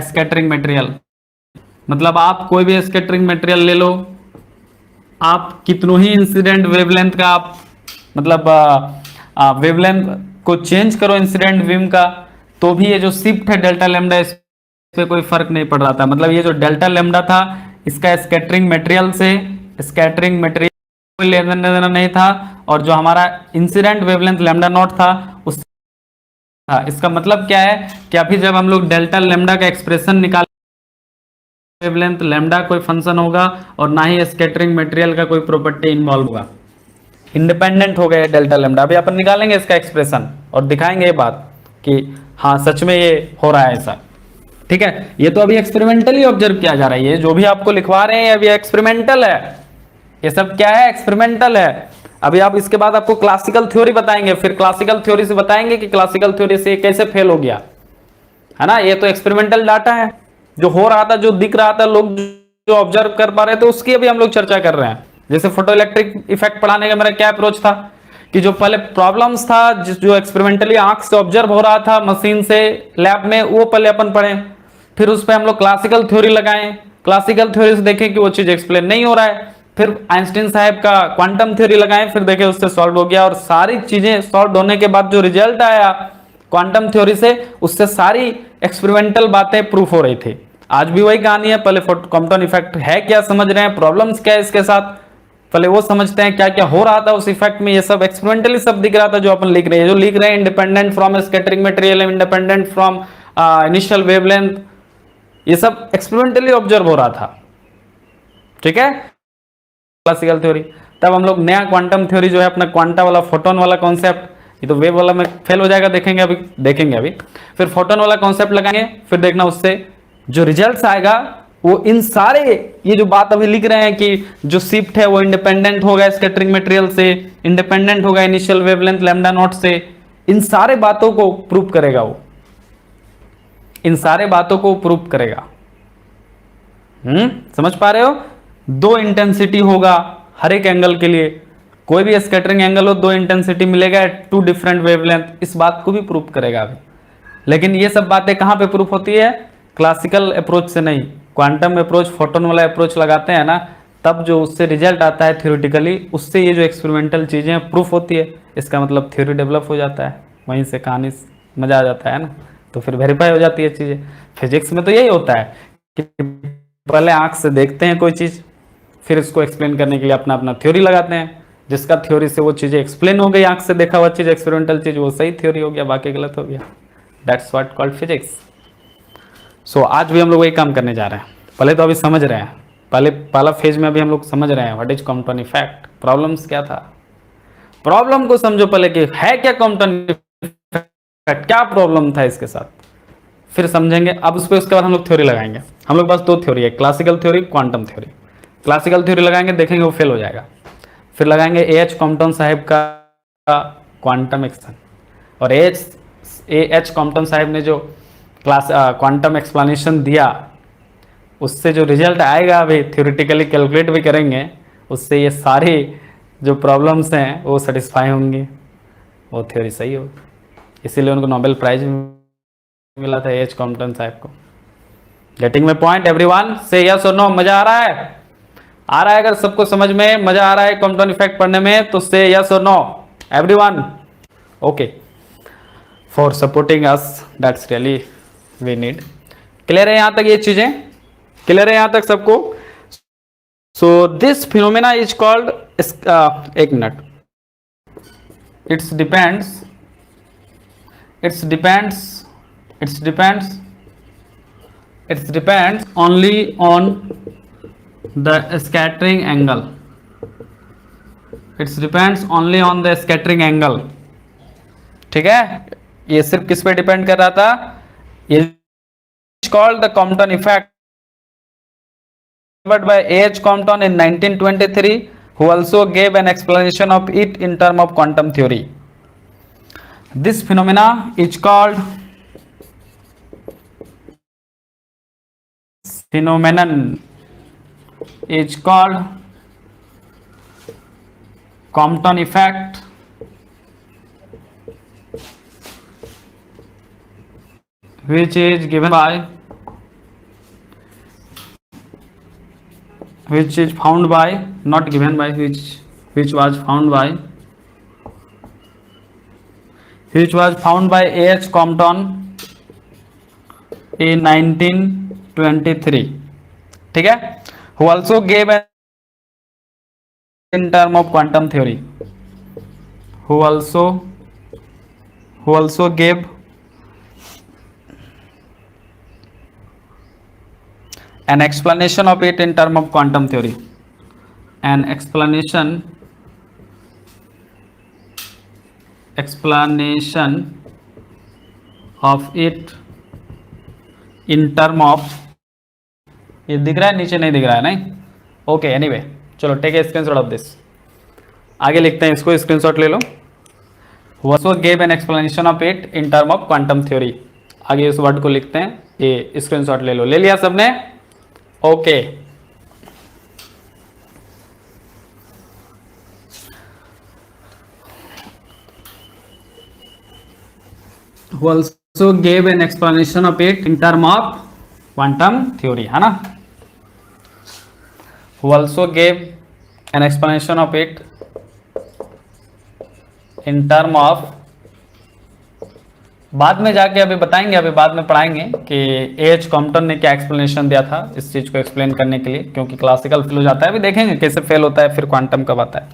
scattering material. मतलब आप कोई भी scattering material ले लो, आप कितनों ही incident wavelength का आप मतलब वेवलेंथ को चेंज करो इंसिडेंट बीम का, तो भी ये जो शिफ्ट है डेल्टा लैम्डा, इस पे कोई फर्क नहीं पड़ रहा था. मतलब ये जो डेल्टा लैम्डा था इसका स्कैटरिंग मटेरियल कोई लेना देना नहीं था, और जो हमारा इंसिडेंट वेवलेंथ लैम्डा नॉट था उस था. इसका मतलब क्या है कि अभी जब हम लोग डेल्टा लैम्डा का एक्सप्रेशन निकाल, वेवलेंथ लैम्डा कोई फंक्शन होगा और ना ही स्कैटरिंग मटेरियल का कोई प्रॉपर्टी इन्वॉल्व होगा, इंडिपेंडेंट हो गया डेल्टा लैम्डा. अभी अपन निकालेंगे इसका एक्सप्रेशन और दिखाएंगे ये बात कि हाँ सच में ये हो रहा है ऐसा. ठीक है, ये तो अभी एक्सपेरिमेंटली ऑब्जर्व किया जा रहा है. ये जो भी आपको लिखवा रहे हैं अभी एक्सपेरिमेंटल है, ये सब क्या है? एक्सपेरिमेंटल है. अभी आप इसके बाद आपको क्लासिकल थ्योरी बताएंगे, फिर क्लासिकल थ्योरी से बताएंगे कि क्लासिकल थ्योरी से कैसे फेल हो गया है ना. ये तो एक्सपेरिमेंटल डाटा है, जो हो रहा था, जो दिख रहा था, लोग जो ऑब्जर्व कर पा रहे थे, उसकी अभी हम लोग चर्चा कर रहे हैं. जैसे फोटो इलेक्ट्रिक इफेक्ट पढ़ाने का मेरा क्या अप्रोच था कि जो पहले प्रॉब्लम्स था, जो एक्सपेरिमेंटली आंख से ऑब्जर्व हो रहा था मशीन से लैब में, वो पहले अपन पढ़े, फिर उस पर हम लोग क्लासिकल थ्योरी लगाएं, क्लासिकल थ्योरी से देखें कि वो चीज एक्सप्लेन नहीं हो रहा है, फिर आइंस्टीन साहब का क्वांटम थ्योरी लगाएं, फिर देखें उससे सॉल्व हो गया. और सारी चीजें सॉल्व होने के बाद जो रिजल्ट आया क्वांटम थ्योरी से, उससे सारी एक्सपेरिमेंटल बातें प्रूफ हो रही थी. आज भी वही कहानी है. पहले कॉम्पटन इफेक्ट है क्या समझ रहे हैं, प्रॉब्लम्स क्या है इसके साथ, पहले वो समझते हैं क्या क्या हो रहा था उस इफेक्ट में. ये सब एक्सपेरिमेंटली सब दिख रहा था जो अपन लिख रहे हैं, जो लिख रहे हैं independent from scattering material, independent from initial wavelength, ये सब एक्सपेरिमेंटली ऑब्जर्व हो रहा था. ठीक है, क्लासिकल थ्योरी. तब हम लोग नया क्वांटम थ्योरी जो है अपना क्वांटा वाला फोटोन वाला कॉन्सेप्ट, ये तो वेव वाला में फेल हो जाएगा, देखेंगे अभी। फिर फोटोन वाला कॉन्सेप्ट लगाएंगे, फिर देखना उससे जो रिजल्ट्स आएगा वो इन सारे ये जो बात अभी लिख रहे हैं कि जो शिफ्ट है वो इंडिपेंडेंट होगा स्कैटरिंग मटेरियल से, इंडिपेंडेंट होगा इनिशियल वेवलेंथ लैम्डा नॉट से, इन सारे बातों को प्रूव करेगा वो, इन सारे बातों को प्रूव करेगा। समझ पा रहे हो? दो इंटेंसिटी होगा हर एक एंगल के लिए, कोई भी स्कैटरिंग एंगल हो दो इंटेंसिटी मिलेगा, टू डिफरेंट वेवलेंथ, इस बात को भी प्रूव करेगा अभी। लेकिन ये सब बातें कहां पे प्रूफ होती है? क्लासिकल अप्रोच से नहीं, क्वांटम अप्रोच फोटोन वाला अप्रोच लगाते हैं ना, तब जो उससे रिजल्ट आता है थ्योरेटिकली, उससे ये जो एक्सपेरिमेंटल चीजें प्रूफ होती है, इसका मतलब थ्योरी डेवलप हो जाता है, वहीं से कहानी मजा आ जाता है ना, तो फिर वेरीफाई हो जाती है चीजें। फिजिक्स में तो यही होता है कि पहले आंख से देखते हैं कोई चीज, फिर इसको एक्सप्लेन करने के लिए अपना अपना थ्योरी लगाते हैं, जिसका थ्योरी से वो चीजें एक्सप्लेन हो गई, आंख से देखा हुआ चीज एक्सपेरिमेंटल चीज, वो सही थ्योरी हो गया, बाकी गलत हो गया। That's what called physics. So आज भी हम लोग वही काम करने जा रहे हैं। पहले तो अभी समझ रहे हैं, पहला फेज में अभी हम लोग समझ रहे हैं what is Compton effect, problems क्या था, प्रॉब्लम को समझो पहले कि है क्या कॉम्पटन इफेक्ट, क्या प्रॉब्लम था इसके साथ, फिर समझेंगे। अब उसके बाद हम लोग थ्योरी लगाएंगे। हम लोग पास दो थ्योरी है, classical theory, quantum theory. Classical theory लगाएंगे, देखेंगे वो फेल हो जाएगा। फिर लगाएंगे एच कॉम्पटन साहब का क्वांटम एक्शन, और एच कॉम्पटन साहब ने जो क्वांटम एक्सप्लेनेशन दिया, उससे जो रिजल्ट आएगा अभी थ्योरेटिकली कैलकुलेट भी करेंगे, उससे ये सारी जो प्रॉब्लम्स हैं वो सेटिस्फाई होंगी, वो थ्योरी सही हो। इसीलिए उनको नोबेल प्राइज मिला था एच कॉम्पटन साहब को। Getting my point everyone? से यस और नो? मजा आ रहा है? आ रहा है? अगर सबको समझ में मजा आ रहा है कॉम्पटन इफेक्ट पढ़ने में तो से यस और no everyone? Okay, for supporting us, that's really we need. Clear है यहां तक? ये चीजें क्लियर है यहां तक सबको? So this phenomena is called, एक minute, it's depends only on the scattering angle. It depends only on the scattering angle. ठीक है, ये सिर्फ किस पे डिपेंड कर रहा था? ये called the Compton effect by H. Compton in 1923, who also gave an explanation of it in terms of quantum theory. This phenomena is called Compton effect, which is given by, which is found by, not given by, which was found by, A.H. Compton in 1923. ठीक है, who also gave an in term of quantum theory, who also gave an explanation of it in term of quantum theory, an explanation of it in term of, ये दिख रहा है नीचे? नहीं दिख रहा है? नहीं, ओके, एनीवे, चलो take a screenshot of this. आगे लिखते हैं इसको, स्क्रीनशॉट ले लो। also gave an explanation of it in term of quantum theory। आगे इस वर्ड को लिखते हैं, ये स्क्रीनशॉट ले लो। ले लिया सबने? Okay, who also gave an explanation of it in term of quantum theory, है ना? who also gave an explanation of it in term of, बाद में जाके अभी बताएंगे, अभी बाद में पढ़ाएंगे कि एच कॉम्पटन ने क्या एक्सप्लेनेशन दिया था इस चीज को एक्सप्लेन करने के लिए, क्योंकि क्लासिकल फेल हो जाता है। अभी देखेंगे कैसे फेल होता है, फिर क्वांटम कब आता है।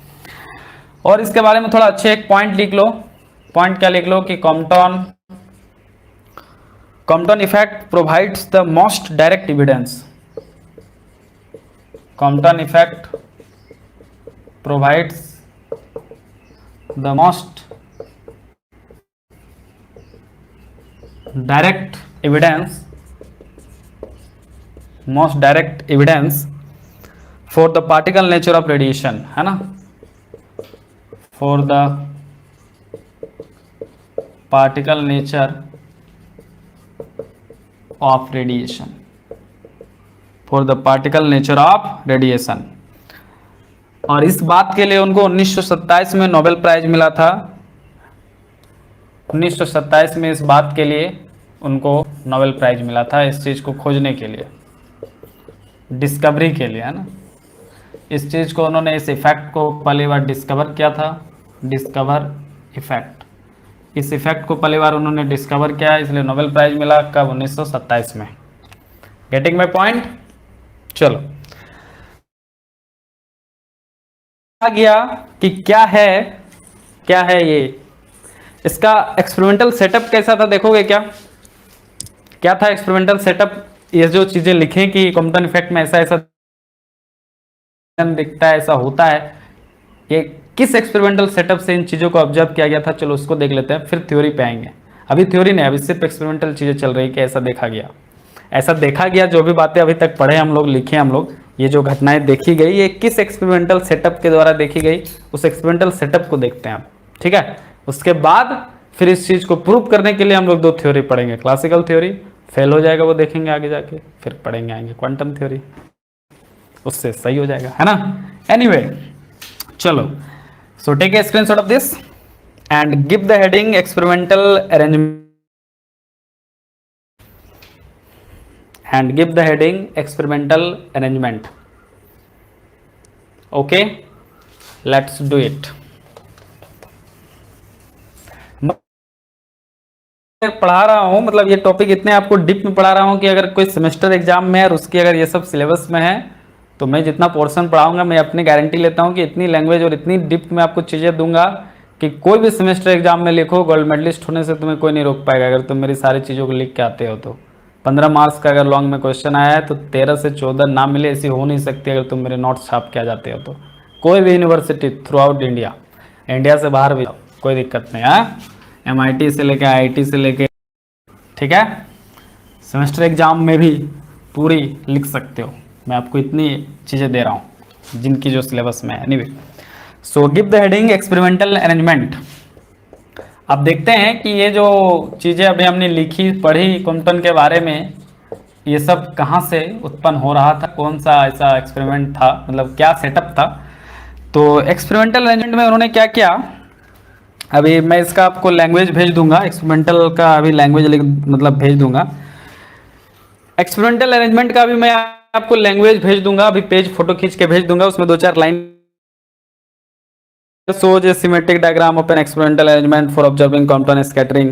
और इसके बारे में थोड़ा अच्छे एक पॉइंट लिख लो। पॉइंट क्या लिख लो कि Compton effect provides the most direct evidence. Compton effect provides the most direct evidence for the particle nature of radiation, है ना, for the particle nature of radiation, for the particle nature of radiation। और इस बात के लिए उनको 1927 में Nobel prize मिला था। 1927 में इस बात के लिए उनको नोबेल प्राइज मिला था, इस चीज़ को खोजने के लिए, डिस्कवरी के लिए, है ना। इस चीज़ को उन्होंने, इस इफेक्ट को पहली बार डिस्कवर किया था, डिस्कवर इफेक्ट। इस इफेक्ट को पहली बार उन्होंने डिस्कवर किया, इसलिए नोबेल प्राइज मिला कब, 1927 में। Getting my point. चलो आ गया कि क्या है ये, इसका एक्सपेरिमेंटल सेटअप कैसा था, देखोगे क्या था एक्सपेरिमेंटल सेटअप। ये जो चीजें लिखें कि कॉम्पटन इफेक्ट में ऐसा ऐसा दिखता है, ऐसा होता है, ये किस एक्सपेरिमेंटल सेटअप से इन चीज़ों को ऑब्जर्व किया गया था, चलो उसको देख लेते हैं, फिर थ्योरी पे आएंगे। अभी थ्योरी नहीं, अभी सिर्फ एक्सपेरिमेंटल चीज़ें चल रही कि ऐसा देखा गया, जो भी बातें अभी तक पढ़े हम लोग, लिखे हम लोग, ये जो घटनाएं देखी गई, ये किस एक्सपेरिमेंटल सेटअप के द्वारा देखी गई, उस एक्सपेरिमेंटल सेटअप को देखते हैं आप, ठीक है। उसके बाद फिर इस चीज़ को प्रूव करने के लिए हम लोग 2 थ्योरी पढ़ेंगे। क्लासिकल थ्योरी फेल हो जाएगा, वो देखेंगे आगे जाके, फिर पढ़ेंगे आएंगे क्वांटम थ्योरी, उससे सही हो जाएगा, है ना। एनीवे, चलो, so take a screenshot of this and give the heading experimental arrangement and give the heading experimental arrangement। okay, let's do it। पढ़ा रहा हूं, मतलब ये टॉपिक इतने आपको डीप में पढ़ा रहा हूं कि अगर कोई सेमेस्टर एग्जाम में है और उसकी अगर ये सब सिलेबस में है, तो मैं जितना पोर्शन पढ़ाऊंगा, मैं अपनी गारंटी लेता हूं कि इतनी लैंग्वेज और इतनी डीप में आपको चीज़ें दूंगा कि कोई भी सेमेस्टर एग्जाम में लिखो, गोल्ड मेडलिस्ट होने से तुम्हें कोई नहीं रोक पाएगा, अगर तुम मेरी सारी चीज़ों को लिख के आते हो तो। 15 मार्क्स का अगर लॉन्ग में क्वेश्चन आया है तो 13 से 14 ना मिले ऐसी हो नहीं सकती, अगर तुम मेरे नोट्स छाप के आ जाते हो तो। कोई भी university through out India, India से बाहर भी, कोई दिक्कत नहीं है, MIT से लेके IIT से लेके, ठीक है, सेमेस्टर एग्जाम में भी पूरी लिख सकते हो। मैं आपको इतनी चीज़ें दे रहा हूँ जिनकी जो सिलेबस में है। Anyway, so give the heading experimental arrangement. अब देखते हैं कि ये जो चीज़ें अभी हमने लिखी पढ़ी कॉम्पटन के बारे में, ये सब कहाँ से उत्पन्न हो रहा था, कौन सा ऐसा एक्सपेरिमेंट था, मतलब क्या सेटअप था। तो एक्सपेरिमेंटल अरेंजमेंट में उन्होंने क्या किया, अभी मैं इसका आपको लैंग्वेज भेज दूंगा, एक्सपेरिमेंटल का अभी लैंग्वेज मतलब भेज दूंगा। एक्सपेरिमेंटल अरेंजमेंट का अभी मैं आपको लैंग्वेज भेज दूंगा, अभी पेज फोटो खींच के भेज दूंगा, उसमें 2-4 line. shows a symmetric diagram of an experimental arrangement for observing Compton scattering.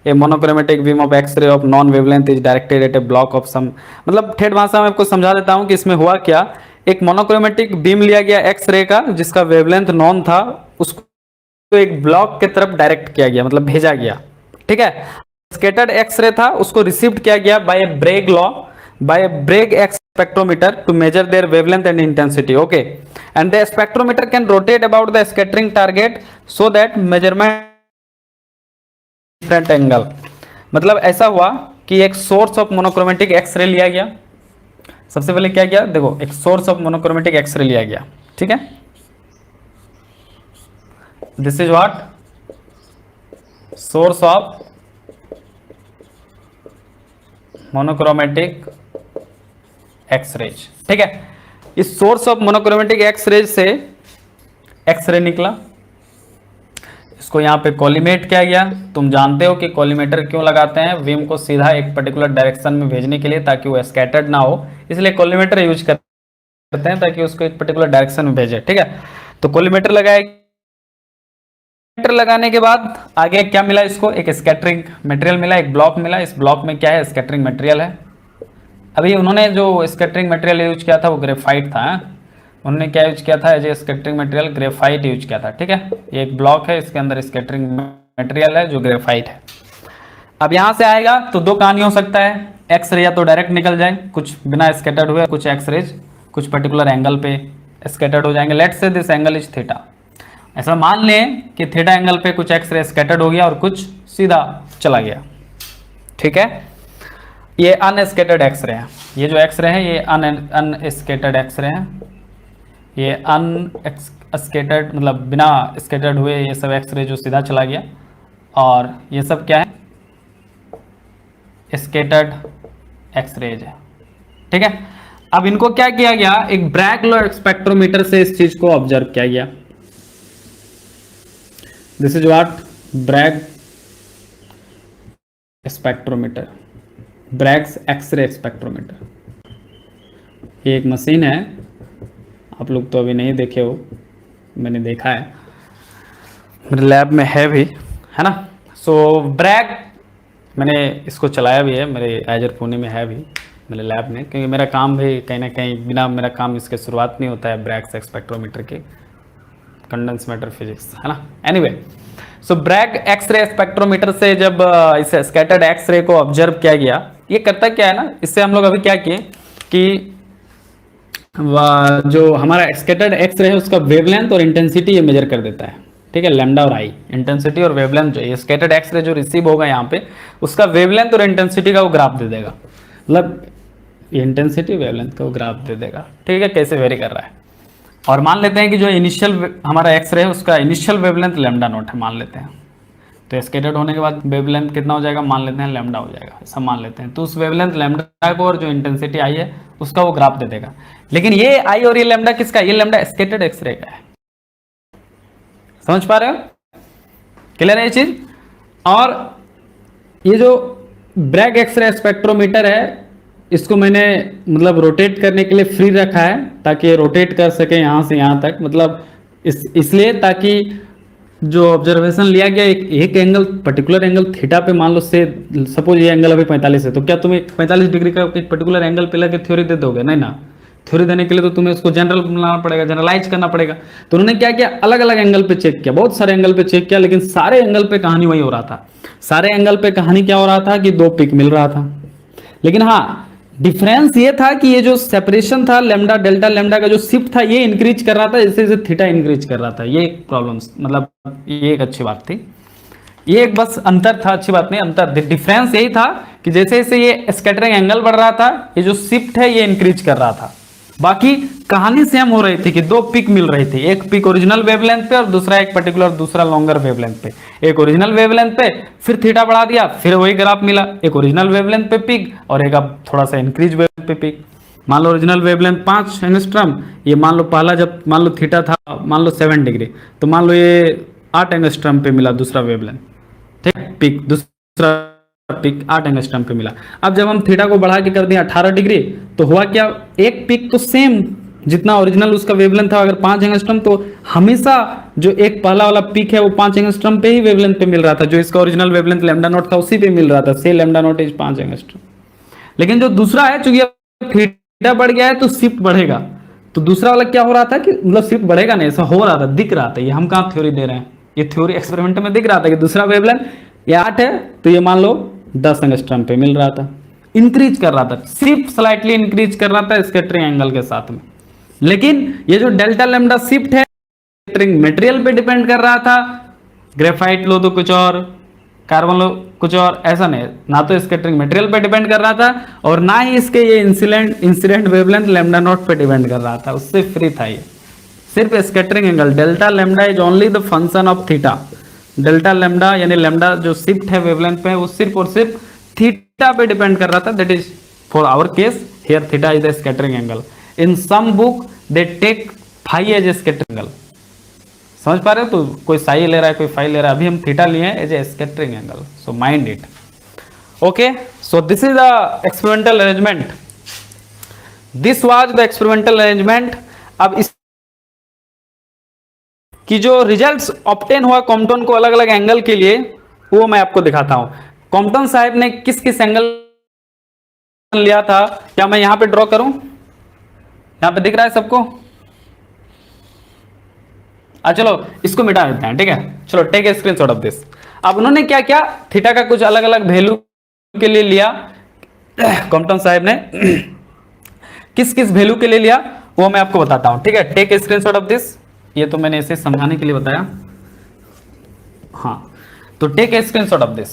A monochromatic beam of X-ray of non-wavelength is directed at a block of some, मतलब ठेठ भाषा में आपको समझा देता हूँ कि इसमें हुआ क्या। एक मोनोक्रोमेटिक बीम लिया गया एक्स रे का जिसका वेवलेंथ नॉन था, उसको एक ब्लॉक के तरफ डायरेक्ट किया गया, मतलब भेजा गया, ठीक है। स्कैटर्ड एक्स रे था, उसको रिसीव्ड किया गया by a Bragg law, by a Bragg X spectrometer to measure their wavelength and intensity, okay, and the spectrometer can rotate about the scattering target so that measurement different angle। मतलब ऐसा हुआ कि एक source of monochromatic x ray लिया गया। सबसे पहले क्या किया, देखो, एक सोर्स ऑफ मोनोक्रोमेटिक एक्सरे लिया गया, ठीक है, this is what, source of monochromatic X-rays, ठीक है। इस सोर्स ऑफ मोनोक्रोमेटिक एक्सरेज से एक्सरे निकला, इसको यहाँ पे कॉलीमेट किया गया। तुम जानते हो कि कॉलीमेटर क्यों लगाते हैं, बीम को सीधा एक पर्टिकुलर डायरेक्शन में भेजने के लिए, ताकि वो स्कैटर्ड ना हो, इसलिए कॉलीमेटर यूज करते हैं ताकि उसको एक पर्टिकुलर डायरेक्शन में भेजे, ठीक है। तो कॉलीमेटर लगाया, लगाने के बाद आगे क्या मिला, इसको एक स्कैटरिंग मटेरियल मिला, एक ब्लॉक मिला। इस ब्लॉक में क्या है, स्कैटरिंग मटेरियल है। अभी उन्होंने जो स्कैटरिंग मटेरियल यूज किया था वो ग्रेफाइट था, उन्होंने क्या यूज किया था, as a scattering material graphite use किया था, ठीक है। ये एक ब्लॉक है, इसके अंदर स्कैटरिंग मटेरियल है जो ग्रेफाइट है। अब यहाँ से आएगा तो 2 कहानी हो सकता है, एक्सरे या तो डायरेक्ट निकल जाए कुछ बिना स्कैटर्ड हुए, कुछ एक्सरेज कुछ पर्टिकुलर एंगल पे स्कैटर्ड हो जाएंगे। Let's say this angle is theta. ऐसा मान लें कि थीटा एंगल पे कुछ एक्स रे स्कैटर्ड हो गया और कुछ सीधा चला गया, ठीक है। ये अनस्कैटर्ड एक्स रे है, ये जो एक्स रे है ये अनस्कैटर्ड एक्स रे है, ये अनस्कैटर्ड मतलब बिना स्कैटर्ड हुए ये सब एक्स रे जो सीधा चला गया, और ये सब क्या है, स्कैटर्ड एक्स रेज है, ठीक है। अब इनको क्या किया गया, एक ब्रैग स्पेक्ट्रोमीटर से इस चीज को ऑब्जर्व किया गया। This is what Bragg spectrometer, Bragg's X-ray spectrometer. ये एक मशीन है, आप लोग तो अभी नहीं देखे हो, मैंने देखा है, मेरे लैब में है भी, है ना। सो ब्रैग मैंने इसको चलाया भी है, मेरे एजर पुणे में है भी मेरे लैब में, क्योंकि मेरा काम भी कहीं ना कहीं बिना मेरा काम इसके शुरुआत नहीं होता है ब्रैग स्पेक्ट्रोमीटर के, कंडेंस मैटर फिजिक्स, है ना। एनीवे, सो ब्रैग एक्सरे स्पेक्ट्रोमीटर से जब इस स्कैटर्ड एक्सरे को ऑब्जर्व किया गया, ये करता क्या है ना, इससे हम लोग अभी क्या किए कि जो हमारा स्कैटर्ड एक्सरे है उसका वेवलेंथ और इंटेंसिटी ये मेजर कर देता है, ठीक है। लैम्डा और आई, इंटेंसिटी और वेवलेंथ, जो ये स्कैटर्ड एक्सरे जो रिसीव होगा यहाँ पे, उसका वेवलेंथ और इंटेंसिटी का वो ग्राफ दे देगा, मतलब इंटेंसिटी वेवलेंथ का वो ग्राफ दे देगा, ठीक है, कैसे वेरी कर रहा है। और मान लेते हैं कि जो इनिशियल हमारा एक्सरे है उसका इनिशियल वेवलेंथ लैम्डा नॉट है, मान लेते हैं। तो स्कैटर्ड होने के बाद वेवलेंथ कितना हो जाएगा, मान लेते हैं लैम्डा हो जाएगा, ऐसा मान लेते हैं। तो उस वेवलेंथ लैम्डा को और जो इंटेंसिटी आई है उसका वो ग्राफ दे देगा। लेकिन ये आई और ये लैम्डा किसका, ये लैम्डा स्कैटर्ड एक्सरे का है, समझ पा रहे हो, क्लियर है ये चीज। और ये जो ब्रैग एक्सरे स्पेक्ट्रोमीटर है, इसको मैंने मतलब रोटेट करने के लिए फ्री रखा है, ताकि ये रोटेट कर सके यहाँ से यहाँ तक, मतलब इसलिए ताकि जो ऑब्जर्वेशन लिया गया एक एंगल, पर्टिकुलर एंगल थीटा पे, मान लो से सपोज ये एंगल अभी 45 है, तो क्या तुम्हें 45 डिग्री का एक पर्टिकुलर एंगल पे लगे थ्योरी दे दोगे, नहीं ना। थ्योरी देने के लिए तो तुम्हें उसको जनरल बनाना पड़ेगा, जनरलाइज करना पड़ेगा। तो उन्होंने क्या किया, अलग अलग एंगल पे चेक किया, बहुत सारे एंगल पे चेक किया, लेकिन सारे एंगल पे कहानी वही हो रहा था। सारे एंगल पे कहानी क्या हो रहा था कि 2 पिक मिल रहा था। लेकिन हाँ, डिफरेंस ये था कि ये जो सेपरेशन था लैम्डा डेल्टा लैम्डा का जो शिफ्ट था, ये इंक्रीज कर रहा था जैसे जैसे थीटा इंक्रीज कर रहा था। ये एक प्रॉब्लम, मतलब ये एक अच्छी बात थी, ये एक बस अंतर था, अच्छी बात नहीं, अंतर डिफरेंस यही था कि जैसे जैसे ये स्कैटरिंग एंगल बढ़ रहा था, ये जो शिफ्ट है ये इंक्रीज कर रहा था। बाकी कहानी सेम हो रही थी कि 2 पिक मिल रही थी, एक पिक ओरिजिनल वेवलेंथ पे और दूसरा एक पर्टिकुलर दूसरा लॉन्गर वेवलेंथ पे। एक ओरिजिनल वेवलेंथ पे फिर थीटा बढ़ा दिया, फिर वही ग्राफ मिला, एक ओरिजिनल वेवलेंथ पे पिक और एक अब थोड़ा सा इंक्रीज वेवलेंथ पे पिक। मान लो ओरिजिनल वेवलेंथ 5 एंगस्ट्रम, ये मान लो पहला जब मान लो थीटा था मान लो 7 डिग्री, तो मान लो ये 8 एंगस्ट्रम पे मिला दूसरा वेवलेंथ, ठीक है, पिक दूसरा पिक 8 एंगस्ट्रम पे मिला। अब जब हम थीटा को बढ़ा के कर दिया 18 डिग्री, तो हुआ क्या, एक पिक तो सेम जितना ओरिजिनल उसका वेवलेंथ था, अगर 5 एंगस्ट्रम, तो हमेशा जो एक पहला वाला पिक है वो 5 एंगस्ट्रम पे ही वेवलेंथ पे मिल रहा था, जो इसका ओरिजिनल वेवलेंथ लैम्डा नॉट था उसी पे मिल रहा था, से लैम्डा नॉट इज 5 एंगस्ट्रम। लेकिन जो दूसरा है, चूंकि थीटा बढ़ गया है तो शिफ्ट बढ़ेगा, तो दूसरा वाला क्या हो रहा था कि मतलब शिफ्ट बढ़ेगा नहीं, ऐसा हो रहा था, दिख रहा था। ये हम कहाँ थ्योरी दे रहे हैं, ये थ्योरी एक्सपेरिमेंट में दिख रहा था कि दूसरा वेवलेंथ ये 8 है, तो ये मान लो 10 एंगस्ट्रम पे मिल रहा था, इंक्रीज कर रहा था, शिफ्ट स्लाइटली इंक्रीज कर रहा था स्कैटरिंग एंगल के साथ में। लेकिन ये जो डेल्टा लैम्डा शिफ्ट है, स्कैटरिंग मटेरियल पे डिपेंड कर रहा था, ग्रेफाइट लो तो कुछ और, कार्बन लो कुछ और, ऐसा नहीं, ना तो स्कैटरिंग मटेरियल पे डिपेंड कर रहा था और ना ही इसके ये इंसिडेंट वेवलेंथ लैम्डा नॉट पे डिपेंड कर रहा था, उससे फ्री था ये। सिर्फ scattering angle delta lambda is only the function of theta. Delta lambda यानी लैम्डा जो शिफ्ट है वेवलेंथ पे, वो सिर्फ और सिर्फ थीटा पे डिपेंड कर रहा था। That is for our case here theta is the scattering angle. In some book they take phi as a scattering angle, समझ पा रहे हो, तो कोई साई ले रहा है कोई फाई ले रहा है, अभी हम थीटा लिए हैं as a scattering angle, so mind it. Okay, so this is the experimental arrangement, this was the experimental arrangement. अब इस कि जो रिजल्ट्स ऑब्टेन हुआ कॉम्पटन को अलग अलग एंगल के लिए, वो मैं आपको दिखाता हूं। कॉम्पटन साहब ने किस किस एंगल लिया था, क्या मैं यहां पे ड्रॉ करूं, यहां पे दिख रहा है सबको? चलो इसको मिटा देते हैं, ठीक है, चलो take a screenshot of this. अब उन्होंने क्या किया, थीटा का कुछ अलग अलग वैल्यू के लिए लिया, कॉम्पटन साहब ने किस किस वैल्यू के लिए लिया, वो मैं आपको बताता हूँ, ठीक है। टेक स्क्रीनशॉट ऑफ दिस, ये तो मैंने इसे समझाने के लिए बताया। हाँ, तो take screenshot of this,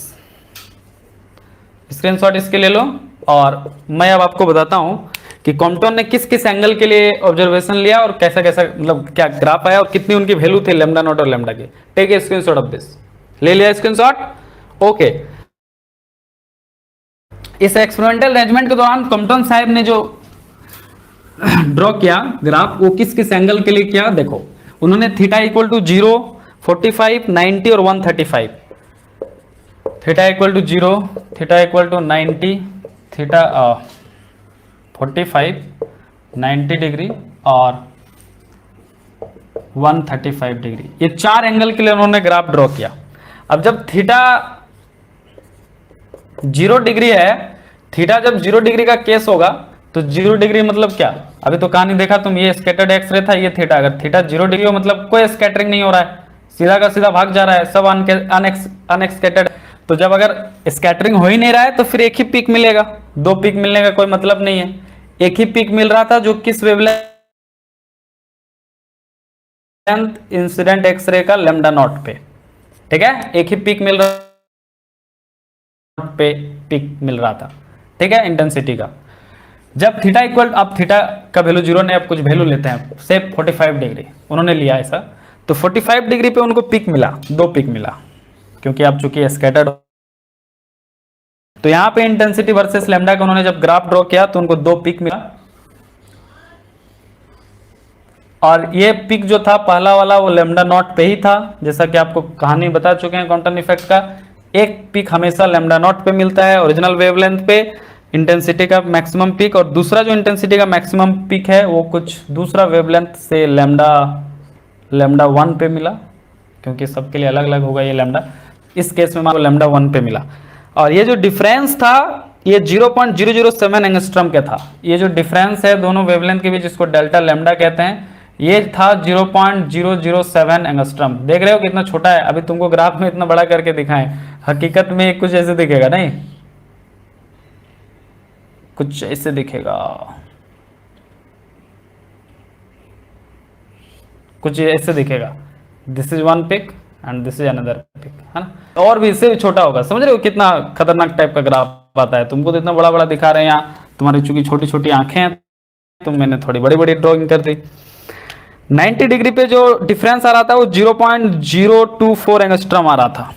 screenshot इसके ले लो। और मैं अब आपको बताता हूं कि कॉम्पटन ने किस किस एंगल के लिए ऑब्जर्वेशन लिया और कैसा कैसा मतलब क्या ग्राफ आया और कितनी उनकी वैल्यू थी लैम्डा नॉट और लैम्डा की। Take a screenshot of this, ले लिया स्क्रीनशॉट, ओके। इस एक्सपेरिमेंटल अरेंजमेंट के दौरान कॉम्पटन साहब ने जो ड्रॉ किया ग्राफ, वो किस किस एंगल के लिए किया देखो। उन्होंने थीटा इक्वल टू 0, 45, 90 और 135, theta equal to 0, theta equal to 90, theta 45, 90 degree और 135 डिग्री, ये 4 एंगल के लिए उन्होंने ग्राफ ड्रॉ किया। अब जब थीटा 0 डिग्री है, थीटा जब 0 डिग्री का केस होगा तो 0 डिग्री मतलब क्या, अभी तो कहानी देखा तुम, ये स्कैटर्ड एक्सरे था, ये थीटा, अगर थीटा 0 डिग्री हो मतलब कोई स्कैटरिंग नहीं हो रहा है, सीधा का सीधा भाग जा रहा है, सब अनएक्सकैटर्ड। तो जब अगर स्कैटरिंग हो ही नहीं रहा है तो फिर एक ही पीक मिलेगा, 2 पीक मिलने का कोई मतलब नहीं है। एक ही पीक मिल रहा था जो किस वेवलेंथ, इंसिडेंट एक्सरे का लैम्डा नॉट पे, ठीक है, एक ही पीक मिल रहा पे पीक मिल रहा था, ठीक है, इंटेंसिटी का। जब थीटा इक्वल, अब थीटा का वैल्यू 0 ने अब कुछ वैल्यू लेते हैं से 45 डिग्री उन्होंने लिया ऐसा, तो 45 डिग्री पे उनको पीक मिला, 2 पीक मिला, क्योंकि अब चूंकि स्कैटर्ड। तो यहां पे इंटेंसिटी वर्सेस लैम्डा का उन्होंने जब ग्राफ ड्रॉ किया तो उनको 2 पीक मिला। और ये पीक जो था पहला वाला वो लैम्डा नॉट पे ही था, जैसा कि आपको कहानी बता चुके हैं क्वांटम इफेक्ट का। एक पीक हमेशा लैम्डा नॉट पे मिलता है ओरिजिनल वेवलेंथ पे, इंटेंसिटी का मैक्सिमम पीक, और दूसरा जो इंटेंसिटी का मैक्सिमम पीक है वो कुछ दूसरा वेवलेंथ से लैम्डा 1 पे मिला, क्योंकि सबके लिए अलग अलग होगा ये लैम्डा, इस केस में हमारे लैम्डा 1 पे मिला। और ये जो डिफरेंस था ये 0.007 एंगस्ट्रम का था, ये जो डिफरेंस है दोनों वेवलेंथ के बीच, जिसको डेल्टा लैम्डा कहते हैं, ये था 0.007 एंगस्ट्रम। देख रहे हो कितना छोटा है, अभी तुमको ग्राफ में इतना बड़ा करके दिखाएं, हकीकत में कुछ ऐसे दिखेगा, नहीं कुछ ऐसे दिखेगा, कुछ ऐसे दिखेगा, this is 1 peak and this is another peak, है ना, और भी इससे भी छोटा होगा। समझ रहे हो कितना खतरनाक टाइप का ग्राफ आता है, तुमको तो इतना बड़ा बड़ा दिखा रहे हैं, यहाँ तुम्हारी चूंकि छोटी छोटी आंखें हैं तो मैंने थोड़ी बड़ी बड़ी ड्रॉइंग कर दी। 90 डिग्री पे जो डिफरेंस आ रहा था वो 0.024 एंगस्ट्रम आ रहा था।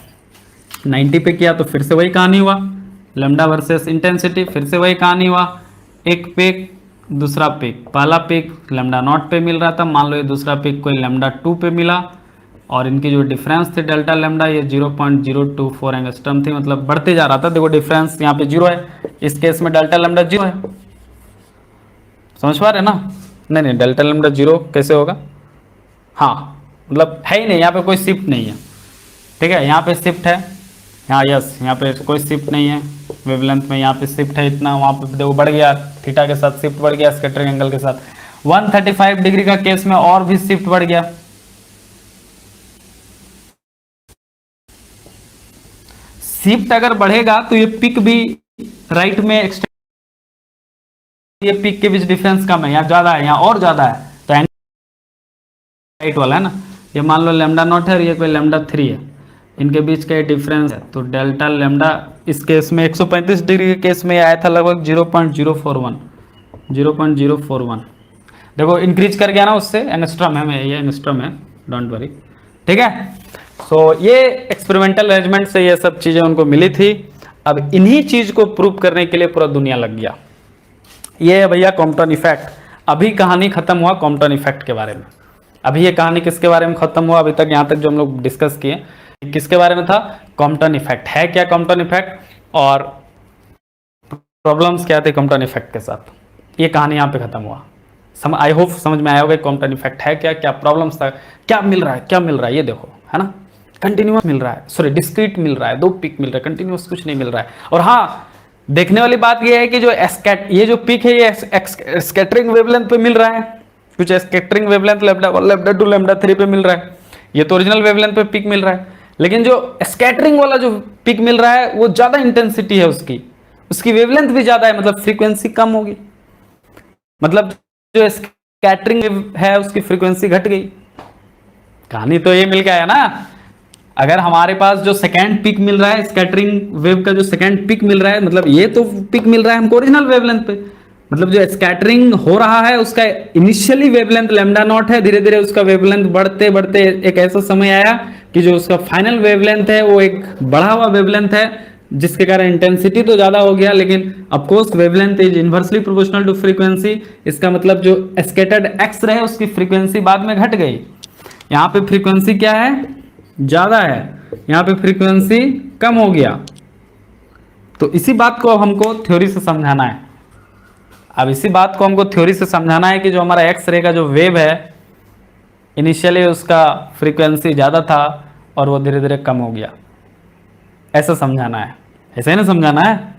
90 पे किया तो फिर से वही कहानी हुआ, लैम्डा वर्सेस इंटेंसिटी, फिर से वही कहानी हुआ, एक पिक दूसरा पिक, पहला पिक लैम्डा नॉट पे मिल रहा था, मान लो ये दूसरा पिक कोई लैम्डा 2 पे मिला, और इनकी जो डिफरेंस थी डेल्टा लैम्डा ये 0.024 एंगस्ट्रम थी, मतलब बढ़ते जा रहा था। देखो डिफरेंस यहाँ पे 0 है, इस केस में डेल्टा लैम्डा 0 है, समझ पा रहे ना। नहीं नहीं, डेल्टा लैम्डा 0 कैसे होगा, हाँ मतलब है ही नहीं, यहाँ पे कोई शिफ्ट नहीं है, ठीक है, यहाँ पे शिफ्ट है, यहाँ यस यहाँ पे कोई शिफ्ट नहीं है वेवलेंथ में, यहाँ पे शिफ्ट है इतना, वहाँ पे देखो बढ़ गया, थीटा के साथ शिफ्ट बढ़ गया स्कैटरिंग एंगल के साथ। 135 डिग्री का केस में और भी शिफ्ट बढ़ गया, शिफ्ट अगर बढ़ेगा तो ये पिक भी राइट में एक्सटेंड, ये पिक के बीच डिफरेंस कम है, यहाँ ज्यादा है, यहाँ और ज्यादा है, तो राइट वाला है ना, ये मान लो लैम्डा नॉट है और ये कोई लैम्डा 3 है, इनके बीच का डिफरेंस है, तो डेल्टा लैम्डा इस केस में 135 डिग्री के केस में आया था लगभग 0.041। देखो इंक्रीज कर गया ना उससे, एंगस्ट्रम है, ये एंगस्ट्रम है, डोंट वरी, ठीक है। सो ये एक्सपेरिमेंटल अरेंजमेंट से ये सब चीजें उनको मिली थी। अब इन्हीं चीज को प्रूव करने के लिए पूरा दुनिया लग गया। ये है भैया कॉम्पटन इफेक्ट। अभी कहानी खत्म हुआ कॉम्पटन इफेक्ट के बारे में। अभी ये कहानी किसके बारे में खत्म हुआ, अभी तक यहाँ तक जो हम लोग डिस्कस किए किसके बारे में था, कॉम्पटन इफेक्ट है क्या, कॉम्पटन इफेक्ट और प्रॉब्लम्स क्या थे कॉम्पटन इफेक्ट के साथ, ये कहानी यहाँ पे खत्म हुआ। आई होप समझ में आया होगा कॉम्पटन इफेक्ट है क्या, क्या प्रॉब्लम्स था, क्या मिल रहा है, क्या मिल रहा है, ये देखो है ना, कंटिन्यूस मिल रहा है, सॉरी डिस्क्रीट मिल रहा है, 2 पिक मिल रहा है, कंटिन्यूस कुछ नहीं मिल रहा है। और हाँ देखने वाली बात ये है कि जो ये जो पिक है ये स्कैटरिंग वेवलेंथ पे मिल रहा है, कुछ scattering wavelength lambda 1, lambda 2, lambda 3 पे मिल रहा है, ये तो ओरिजिनल वेवलेंथ पे पिक मिल रहा है, लेकिन जो स्कैटरिंग वाला जो पिक मिल रहा है वो ज्यादा इंटेंसिटी है उसकी वेवलेंथ भी ज्यादा है, मतलब फ्रीक्वेंसी कम होगी, मतलब जो स्कैटरिंग वेव है उसकी फ्रीक्वेंसी घट गई। कहानी तो ये मिल गया है ना। अगर हमारे पास जो सेकेंड पिक मिल रहा है स्कैटरिंग वेव का, जो सेकेंड पिक मिल रहा है, मतलब ये तो पिक मिल रहा है हमको ओरिजिनल वेवलेंथ पे, मतलब जो स्कैटरिंग हो रहा है उसका इनिशियली वेवलेंथ लैम्डा नॉट है, धीरे धीरे उसका वेवलेंथ बढ़ते बढ़ते एक ऐसा समय आया कि जो उसका फाइनल वेवलेंथ है वो एक बढ़ा हुआ वेवलेंथ है, जिसके कारण इंटेंसिटी तो ज्यादा हो गया, लेकिन of course wavelength is inversely proportional to frequency. इसका मतलब जो स्कैटर्ड एक्स रे उसकी फ्रीक्वेंसी बाद में घट गई। यहाँ पे फ्रीक्वेंसी क्या है, ज्यादा है, यहाँ पे फ्रीक्वेंसी कम हो गया। तो इसी बात को हमको थ्योरी से समझाना है। अब इसी बात को हमको थ्योरी से समझाना है कि जो हमारा एक्स रे का जो वेव है इनिशियली उसका फ्रीक्वेंसी ज़्यादा था और वो धीरे धीरे कम हो गया, ऐसा समझाना है। ऐसे ही ना समझाना है।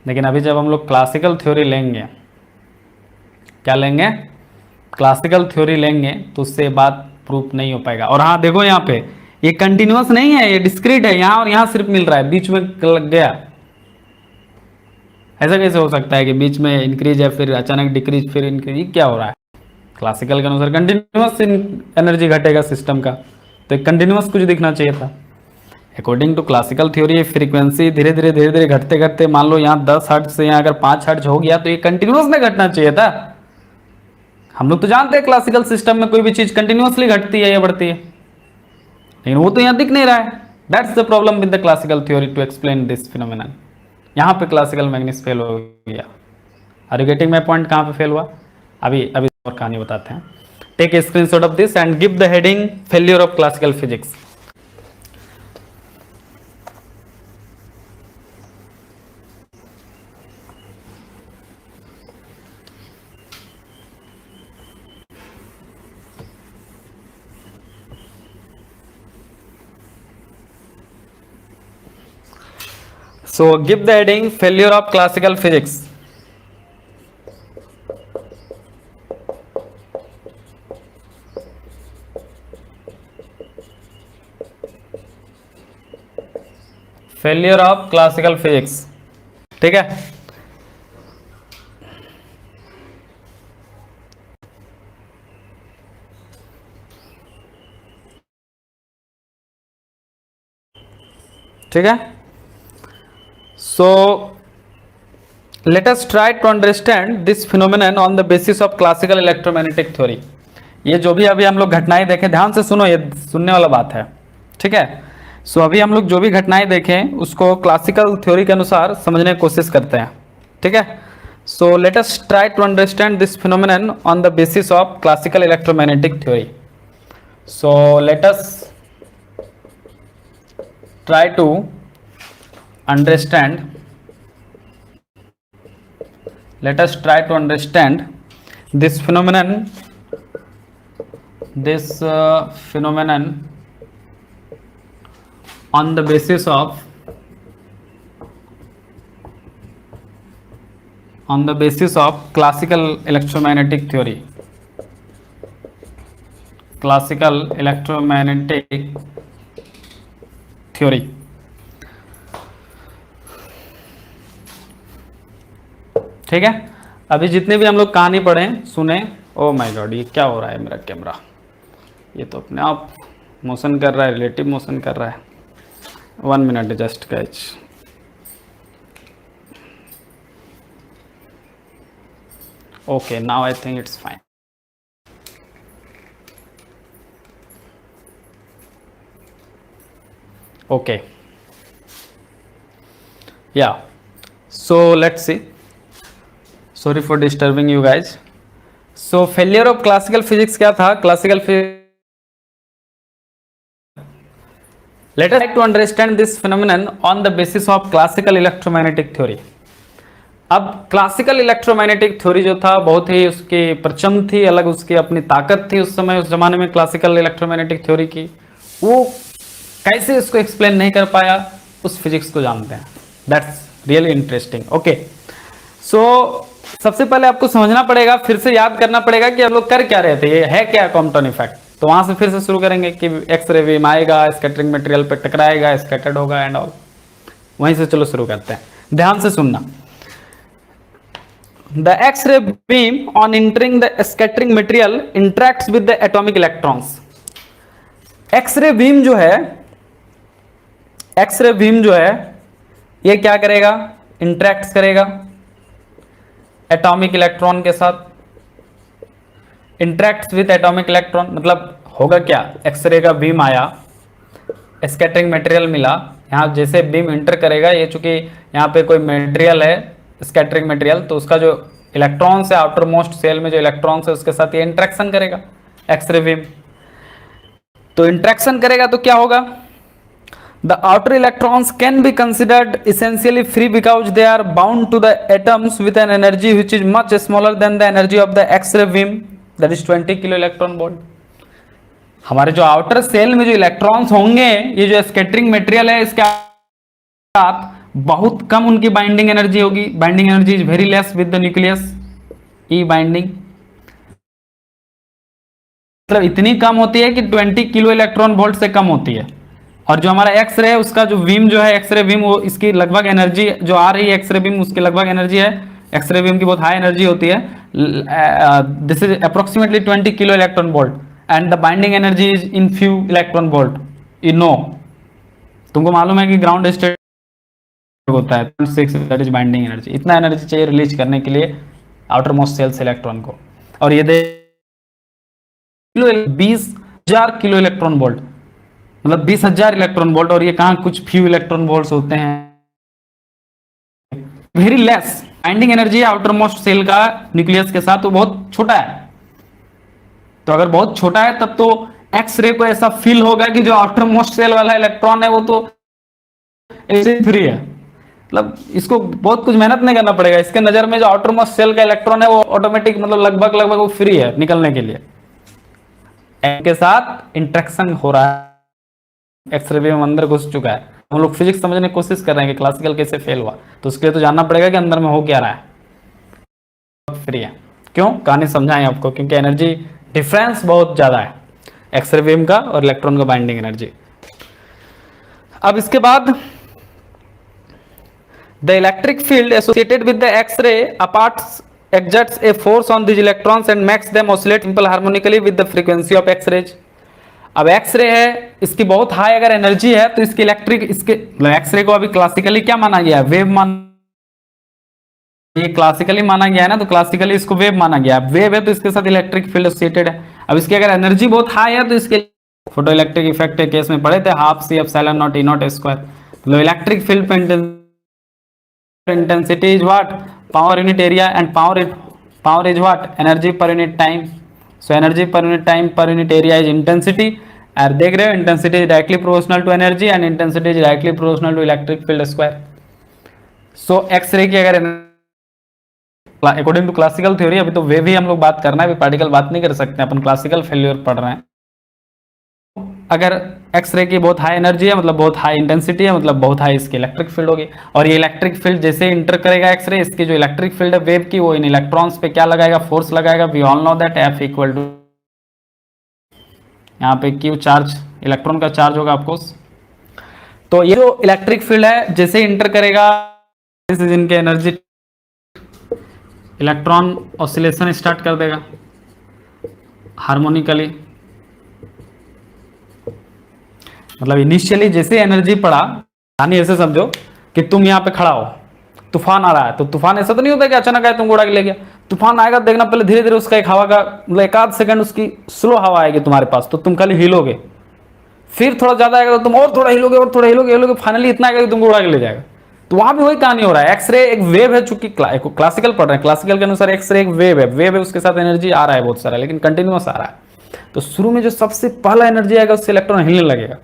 लेकिन अभी जब हम लोग क्लासिकल थ्योरी लेंगे, क्या लेंगे, क्लासिकल थ्योरी लेंगे, तो उससे बात प्रूफ नहीं हो पाएगा। और हाँ देखो यहाँ पे ये कंटिन्यूअस नहीं है, ये डिस्क्रीट है, यहाँ और यहाँ सिर्फ मिल रहा है, बीच में लग गया। ऐसा कैसे हो सकता है कि बीच में इंक्रीज है फिर अचानक डिक्रीज फिर इंक्रीज, क्या हो रहा है। क्लासिकल के अनुसार कंटिन्यूअस एनर्जी घटेगा सिस्टम का, तो एक कंटिन्यूअस कुछ दिखना चाहिए था। According to classical theory frequency धीरे धीरे घटते घटते, मान लो यहाँ 10 हर्ट्ज से यहाँ अगर 5 हर्ट्ज हो गया तो ये कंटिन्यूअस में घटना चाहिए था। हम लोग तो जानते हैं क्लासिकल सिस्टम में कोई भी चीज कंटिन्यूअसली घटती है या बढ़ती है, लेकिन वो तो यहाँ दिख नहीं रहा है। That's the problem with the classical theory to explain this phenomenon. यहाँ पे क्लासिकल मैग्नेटिक्स फेल हो गया। Are you getting my point, कहाँ पे फेल हुआ, अभी अभी और कहानी बताते हैं। Take a screenshot of this and give the heading failure of classical physics. So give the heading failure of classical physics. Failure of classical physics, ठीक है। ठीक है, so let us try to understand this phenomenon on the basis of classical electromagnetic theory। ये जो भी अभी हम लोग घटनाएं देखें, ध्यान से सुनो, ये सुनने वाला बात है, ठीक है। सो अभी हम लोग जो भी घटनाएं देखें उसको क्लासिकल थ्योरी के अनुसार समझने की कोशिश करते हैं, ठीक है। So let us try to understand this phenomenon on the basis of classical electromagnetic theory. So let us try to understand, let us try to understand this phenomenon on the basis of classical electromagnetic theory, classical electromagnetic theory. ठीक है, अभी जितने भी हम लोग कहानी पढ़े सुने, ओ माय गॉड ये क्या हो रहा है, मेरा कैमरा ये तो अपने आप मोशन कर रहा है, रिलेटिव मोशन कर रहा है। 1 minute just catch. Okay now I think it's fine. Okay, yeah, so let's see, sorry for disturbing you guys। so failure of classical physics क्या था, classical let us try to understand this phenomenon on the basis of classical electromagnetic theory। अब classical electromagnetic theory जो था बहुत ही उसकी प्रचम थी, अलग उसकी अपनी ताकत थी उस समय, उस जमाने में क्लासिकल इलेक्ट्रोमैग्नेटिक थ्योरी की। वो कैसे इसको एक्सप्लेन नहीं कर पाया, उस फिजिक्स को जानते हैं। That's really interesting. ओके, सो सबसे पहले आपको समझना पड़ेगा, फिर से याद करना पड़ेगा कि हम लोग कर क्या रहे थे, ये है क्या कॉम्पटन इफेक्ट। तो वहां से फिर से शुरू करेंगे कि एक्सरे बीम आएगा, स्कैटरिंग मटेरियल पे टकराएगा, स्कैटर्ड होगा एंड ऑल। वहीं से चलो शुरू करते हैं, ध्यान से सुनना। The X-ray beam on entering the scattering material interacts with the atomic electrons. X-ray beam जो है, X-ray beam जो है ये क्या करेगा, इंटरेक्ट करेगा एटॉमिक इलेक्ट्रॉन के साथ। इंटरेक्ट विथ एटॉमिक इलेक्ट्रॉन मतलब होगा क्या, एक्सरे का बीम आया, स्कैटरिंग मटेरियल मिला, यहाँ जैसे बीम इंटर करेगा, ये चूंकि यहाँ पे कोई मटेरियल है स्कैटरिंग मटेरियल, तो उसका जो इलेक्ट्रॉन्स है आउटर मोस्ट सेल में जो इलेक्ट्रॉन्स है उसके साथ ये इंट्रैक्शन करेगा एक्सरे बीम। तो इंट्रैक्शन करेगा तो क्या होगा, the outer electrons can be considered essentially free because they are bound to the atoms with an energy which is much smaller than the energy of the X-ray beam, that is 20 kilo electron volt. हमारे जो outer cell में जो electrons होंगे, ये जो scattering material है इसके साथ बहुत कम उनकी बाइंडिंग एनर्जी होगी। Binding energy is very less with the nucleus, E binding मतलब इतनी कम होती है कि 20 किलो इलेक्ट्रॉन वोल्ट से कम होती है। और जो हमारा एक्सरे है उसका जो बीम जो है एक्सरे बीम, वो इसकी लगभग एनर्जी जो आ रही है एक्सरे बीम उसकी लगभग एनर्जी है, एक्सरे बीम की बहुत हाई एनर्जी होती है, this is approximately 20 kilo electron volt and the binding energy is in few electron volt. You know, तुमको मालूम है कि ग्राउंड स्टेट होता है 6, दैट इज बाइंडिंग एनर्जी। इतना एनर्जी चाहिए रिलीज करने के लिए आउटर मोस्ट सेल से इलेक्ट्रॉन को। और ये 20,000 किलो इलेक्ट्रॉन वोल्ट मतलब 20,000 इलेक्ट्रॉन वोल्ट, और ये कहाँ कुछ फ्यू इलेक्ट्रॉन वोल्ट्स होते हैं, very less binding energy outermost shell का न्यूक्लियस के साथ, तो बहुत छोटा है। तो अगर बहुत छोटा है तब तो एक्सरे को ऐसा फील होगा कि जो आउटर मोस्ट सेल वाला इलेक्ट्रॉन है वो तो ऐसे फ्री है, मतलब इसको बहुत कुछ मेहनत नहीं करना पड़ेगा। इसके नजर में जो आउटर मोस्ट सेल का इलेक्ट्रॉन है वो ऑटोमेटिक मतलब लगभग वो फ्री है निकलने के लिए। के साथ इंट्रैक्शन हो रहा है, एक्सरे बीम अंदर घुस चुका है। हम लोग फिजिक्स समझने की कोशिश कर रहे हैं कि क्लासिकल कैसे फेल हुआ, तो उसके लिए तो जानना पड़ेगा कि अंदर में हो क्या रहा है, फ्री है। क्यों, कहानी समझाएं आपको, क्योंकि एनर्जी डिफरेंस बहुत ज्यादा है एक्सरे बीम का और इलेक्ट्रॉन का बाइंडिंग एनर्जी। अब इसके बाद the electric field associated with the X-ray अपार्ट्स exerts a force on these electrons and makes them oscillate simple harmonically with the frequency of X-rays। अब एक्सरे है, इसकी बहुत हाई अगर एनर्जी है तो इसकी इलेक्ट्रिक, इसके एक्सरे को अभी क्लासिकली क्या माना गया है, वेव ये क्लासिकली माना गया है ना, तो क्लासिकली इसको वेव माना गया है। वेव है तो इसके साथ इलेक्ट्रिक फील्ड एसोसिएटेड है। अब इसकी अगर एनर्जी बहुत हाई है तो इसके फोटो इलेक्ट्रिक इफेक्ट के केस में पढ़े थे, half C epsilon naught E naught square. मतलब इलेक्ट्रिक फील्ड पे intensity is what, power unit area, and power is what, energy per unit time। so energy per unit time per unit area is intensity, और देख रहे हो intensity is directly proportional to energy and intensity is directly proportional to electric field square। so x-ray की अगर according to classical theory, अभी तो वे भी हम लोग बात करना है, अभी पार्टिकल बात नहीं कर सकते, अपन क्लासिकल फेल्यूर पढ़ रहे हैं। अगर एक्सरे की बहुत हाई एनर्जी है मतलब बहुत हाई इंटेंसिटी है, मतलब बहुत हाई इसकी इलेक्ट्रिक फील्ड होगी, और ये इलेक्ट्रिक फील्ड जैसे इंटर करेगा एक्सरे, इसकी जो इलेक्ट्रिक फील्ड है वेव की, वो इन इलेक्ट्रॉन्स पे क्या लगाएगा, फोर्स लगाएगा। We all know that F equal to, यहाँ पे Q चार्ज, इलेक्ट्रॉन का चार्ज होगा आपको। तो ये जो इलेक्ट्रिक फील्ड है जैसे इंटर करेगा, इनके एनर्जी, इलेक्ट्रॉन ऑसिलेशन स्टार्ट कर देगा हार्मोनिकली। मतलब इनिशियली जैसे एनर्जी पड़ा, यानी ऐसे समझो कि तुम यहाँ पे खड़ा हो, तूफान आ रहा है, तो तूफान ऐसा तो नहीं होता कि अचानक आए तुमको उड़ा के ले गया। तूफान आएगा देखना, पहले धीरे धीरे उसका एक हवा का मतलब एक आध सेकंड उसकी स्लो हवा आएगी तुम्हारे पास, तो तुम खाली हिलोगे, फिर थोड़ा ज्यादा आएगा तो तुम और थोड़ा हिलोगे और थोड़ा हिलोगे, फाइनली इतना आएगा कि तुमको उड़ा के ले जाएगा। तो वहां भी वही कहानी हो रहा है। एक्सरे एक वेव है, चूंकि क्लासिकल पढ़ रहे हैं, क्लासिकल के अनुसार एक्सरे एक वेव है, उसके साथ एनर्जी आ रहा है बहुत सारा, लेकिन कंटिन्यूअस आ रहा है। तो शुरू में जो सबसे पहला एनर्जी आएगा उससे इलेक्ट्रॉन हिलने लगेगा,